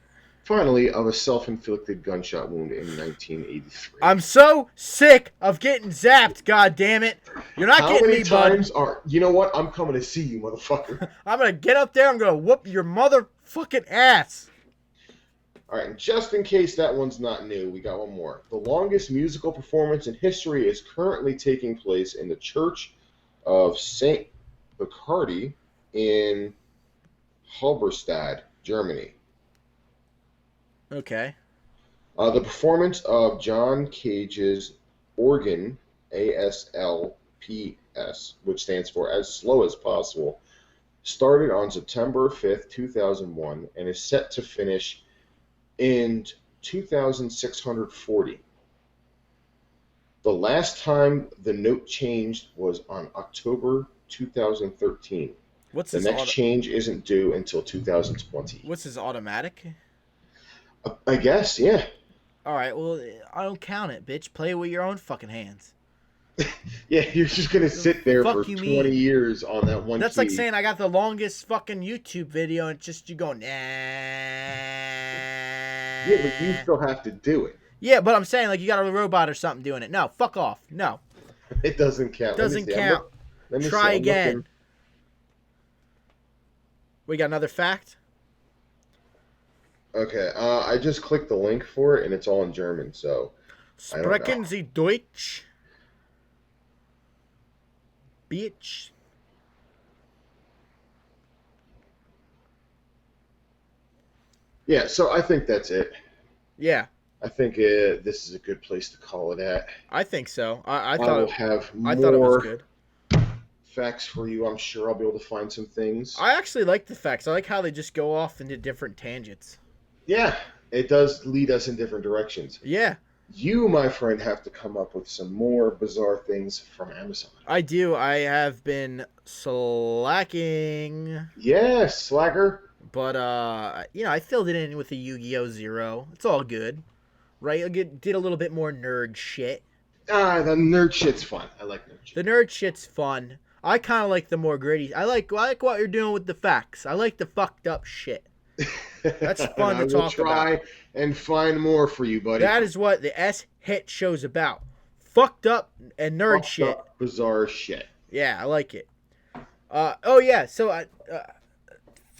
[SPEAKER 2] finally of a self-inflicted gunshot wound in 1983.
[SPEAKER 1] I'm so sick of getting zapped, god damn it. You're not getting me, bud.
[SPEAKER 2] How many times are... You know what? I'm coming to see you, motherfucker.
[SPEAKER 1] I'm going to get up there, I'm going to whoop your motherfucking ass.
[SPEAKER 2] All right, and just in case that one's not new, we got one more. The longest musical performance in history is currently taking place in the Church of St. Bacardi in Halberstadt, Germany.
[SPEAKER 1] Okay.
[SPEAKER 2] The performance of John Cage's organ, ASLPS, which stands for As Slow as Possible, started on September 5th, 2001, and is set to finish in 2640. The last time the note changed was on October 2013. The next change isn't due until 2020.
[SPEAKER 1] What's his automatic?
[SPEAKER 2] I guess, yeah.
[SPEAKER 1] All right, well, I don't count it, bitch. Play it with your own fucking hands.
[SPEAKER 2] Yeah, you're just going to sit there for 20 years on that one
[SPEAKER 1] That's
[SPEAKER 2] key.
[SPEAKER 1] like saying I got the longest fucking YouTube video and just you go, nah.
[SPEAKER 2] Yeah, but you still have to do it.
[SPEAKER 1] Yeah, but I'm saying like you got a robot or something doing it. No, fuck off. No.
[SPEAKER 2] It doesn't count.
[SPEAKER 1] Doesn't count. Try again. We got another fact?
[SPEAKER 2] Okay, I just clicked the link for it, and it's all in German, so
[SPEAKER 1] Sprechen Sie Deutsch? Bitch.
[SPEAKER 2] Yeah, so I think that's it.
[SPEAKER 1] Yeah.
[SPEAKER 2] I think this is a good place to call it at.
[SPEAKER 1] I think so. I
[SPEAKER 2] thought will have more
[SPEAKER 1] I thought it was good.
[SPEAKER 2] Facts for you. I'm sure I'll be able to find some things.
[SPEAKER 1] I actually like the facts. I like how they just go off into different tangents.
[SPEAKER 2] Yeah, it does lead us in different directions.
[SPEAKER 1] Yeah.
[SPEAKER 2] You, my friend, have to come up with some more bizarre things from Amazon.
[SPEAKER 1] I do. I have been slacking.
[SPEAKER 2] Yes, slacker.
[SPEAKER 1] But, I filled it in with the Yu-Gi-Oh! Zero. It's all good. Right? I did a little bit more nerd shit.
[SPEAKER 2] The nerd shit's fun. I like nerd shit.
[SPEAKER 1] The nerd shit's fun. I kind of like the more gritty. I like what you're doing with the facts. I like the fucked up shit. That's fun to talk about.
[SPEAKER 2] I will try and find more for you, buddy.
[SPEAKER 1] That is what the S-Hit show's about. Fucked up and nerd
[SPEAKER 2] fucked
[SPEAKER 1] shit.
[SPEAKER 2] Up, bizarre shit.
[SPEAKER 1] Yeah, I like it. So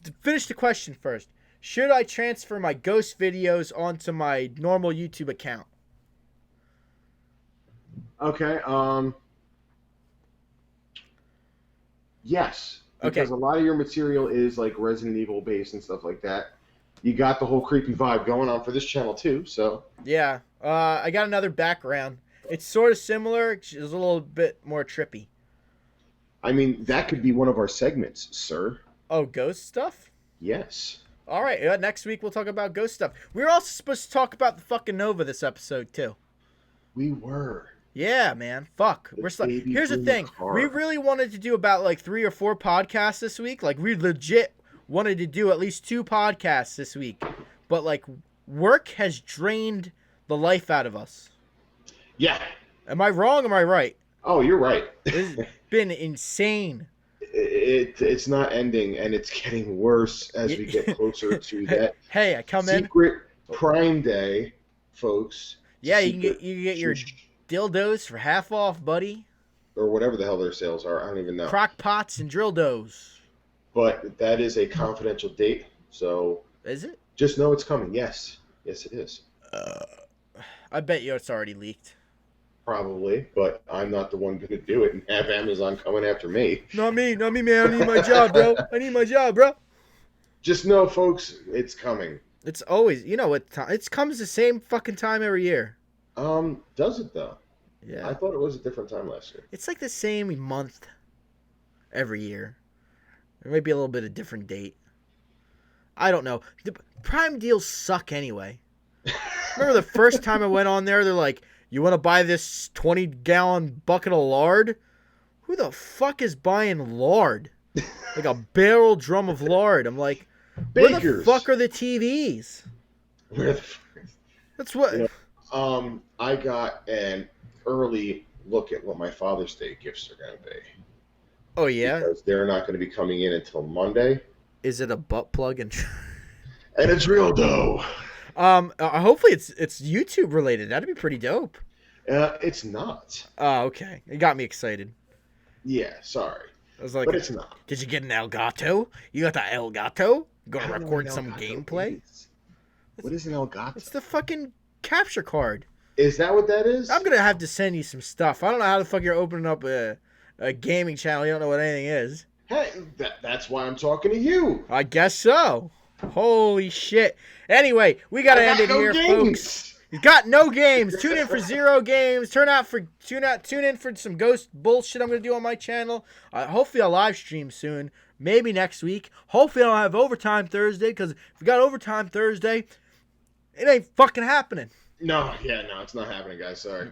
[SPEAKER 1] to finish the question first. Should I transfer my ghost videos onto my normal YouTube account?
[SPEAKER 2] Okay, yes. Because
[SPEAKER 1] Okay.
[SPEAKER 2] a lot of your material is like Resident Evil based and stuff like that. You got the whole creepy vibe going on for this channel too, so.
[SPEAKER 1] Yeah. I got another background. It's sort of similar. It's a little bit more trippy.
[SPEAKER 2] I mean, that could be one of our segments, sir.
[SPEAKER 1] Oh, ghost stuff?
[SPEAKER 2] Yes.
[SPEAKER 1] All right, next week we'll talk about ghost stuff. We were also supposed to talk about the fucking Nova this episode too.
[SPEAKER 2] We were.
[SPEAKER 1] Yeah, man. Fuck. Here's the thing. We really wanted to do about like 3 or 4 podcasts this week. Like we legit wanted to do at least 2 podcasts this week. But like work has drained the life out of us.
[SPEAKER 2] Yeah.
[SPEAKER 1] Am I wrong? Am I right?
[SPEAKER 2] Oh, you're right.
[SPEAKER 1] It's been insane.
[SPEAKER 2] It's not ending, and it's getting worse as we get closer to that.
[SPEAKER 1] Hey, I come in.
[SPEAKER 2] Secret Prime Day, folks.
[SPEAKER 1] Yeah, you can get your dildos for half off, buddy.
[SPEAKER 2] Or whatever the hell their sales are. I don't even know.
[SPEAKER 1] Crock pots and dildos.
[SPEAKER 2] But that is a confidential date, so.
[SPEAKER 1] Is it?
[SPEAKER 2] Just know it's coming. Yes. Yes, it is.
[SPEAKER 1] I bet you it's already leaked.
[SPEAKER 2] Probably, but I'm not the one going to do it and have Amazon coming after me.
[SPEAKER 1] Not me, man. I need my job, bro.
[SPEAKER 2] Just know, folks, it's coming.
[SPEAKER 1] It's always, you know what? It comes the same fucking time every year.
[SPEAKER 2] Does it though?
[SPEAKER 1] Yeah.
[SPEAKER 2] I thought it was a different time last year.
[SPEAKER 1] It's like the same month every year. There might be a little bit of different date. I don't know. The Prime deals suck anyway. Remember the first time I went on there, they're like, you want to buy this 20-gallon bucket of lard? Who the fuck is buying lard? Like a barrel drum of lard. I'm like, where the fuck are the TVs? That's what...
[SPEAKER 2] You know, I got an early look at what my Father's Day gifts are going to be.
[SPEAKER 1] Oh, yeah?
[SPEAKER 2] Because they're not going to be coming in until Monday.
[SPEAKER 1] Is it a butt plug? And
[SPEAKER 2] it's real dough.
[SPEAKER 1] Hopefully it's YouTube related. That'd be pretty dope.
[SPEAKER 2] It's not.
[SPEAKER 1] Oh, okay. It got me excited.
[SPEAKER 2] Yeah, sorry.
[SPEAKER 1] I was like,
[SPEAKER 2] but it's not.
[SPEAKER 1] Did you get an Elgato? You got the Elgato? Gonna record some gameplay?
[SPEAKER 2] What is an Elgato?
[SPEAKER 1] It's the fucking capture card.
[SPEAKER 2] Is that what that is?
[SPEAKER 1] I'm gonna have to send you some stuff. I don't know how the fuck you're opening up a gaming channel. You don't know what anything is.
[SPEAKER 2] Hey, that's why I'm talking to you.
[SPEAKER 1] I guess so. Holy shit. Anyway, we gotta end it here, folks. You got no games. Tune in for 0 games. Tune in for some ghost bullshit I'm gonna do on my channel. Hopefully I'll live stream soon. Maybe next week. Hopefully I don't have overtime Thursday, because if we got overtime Thursday, it ain't fucking happening.
[SPEAKER 2] No, it's not happening, guys. Sorry.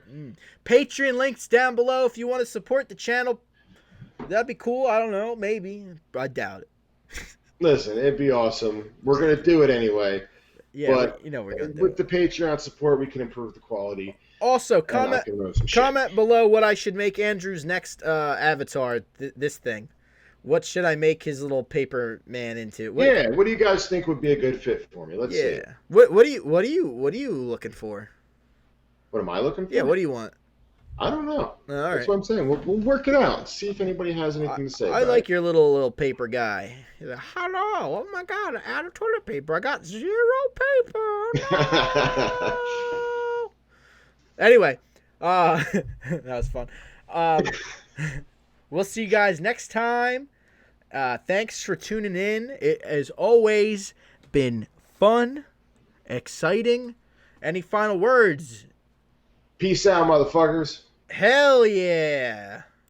[SPEAKER 1] Patreon links down below if you want to support the channel. That'd be cool. I don't know. Maybe. I doubt it.
[SPEAKER 2] Listen, it'd be awesome. We're going to do it anyway.
[SPEAKER 1] Yeah,
[SPEAKER 2] but
[SPEAKER 1] you know we're going to do
[SPEAKER 2] with
[SPEAKER 1] it.
[SPEAKER 2] the Patreon support, we can improve the quality.
[SPEAKER 1] Also, comment below what I should make Andrew's next avatar, this thing. What should I make his little paper man into?
[SPEAKER 2] What do you guys think would be a good fit for me? Let's see.
[SPEAKER 1] What are you looking for?
[SPEAKER 2] What am I looking for?
[SPEAKER 1] Yeah, what do you want?
[SPEAKER 2] I don't know.
[SPEAKER 1] All right.
[SPEAKER 2] That's what I'm saying. We'll work it out. See if anybody has anything to say.
[SPEAKER 1] I like your little paper guy. He's like, hello. Oh my God, out of toilet paper. I got 0 paper. No. Anyway, that was fun. We'll see you guys next time. Thanks for tuning in. It has always been fun, exciting. Any final words?
[SPEAKER 2] Peace out, motherfuckers.
[SPEAKER 1] Hell yeah.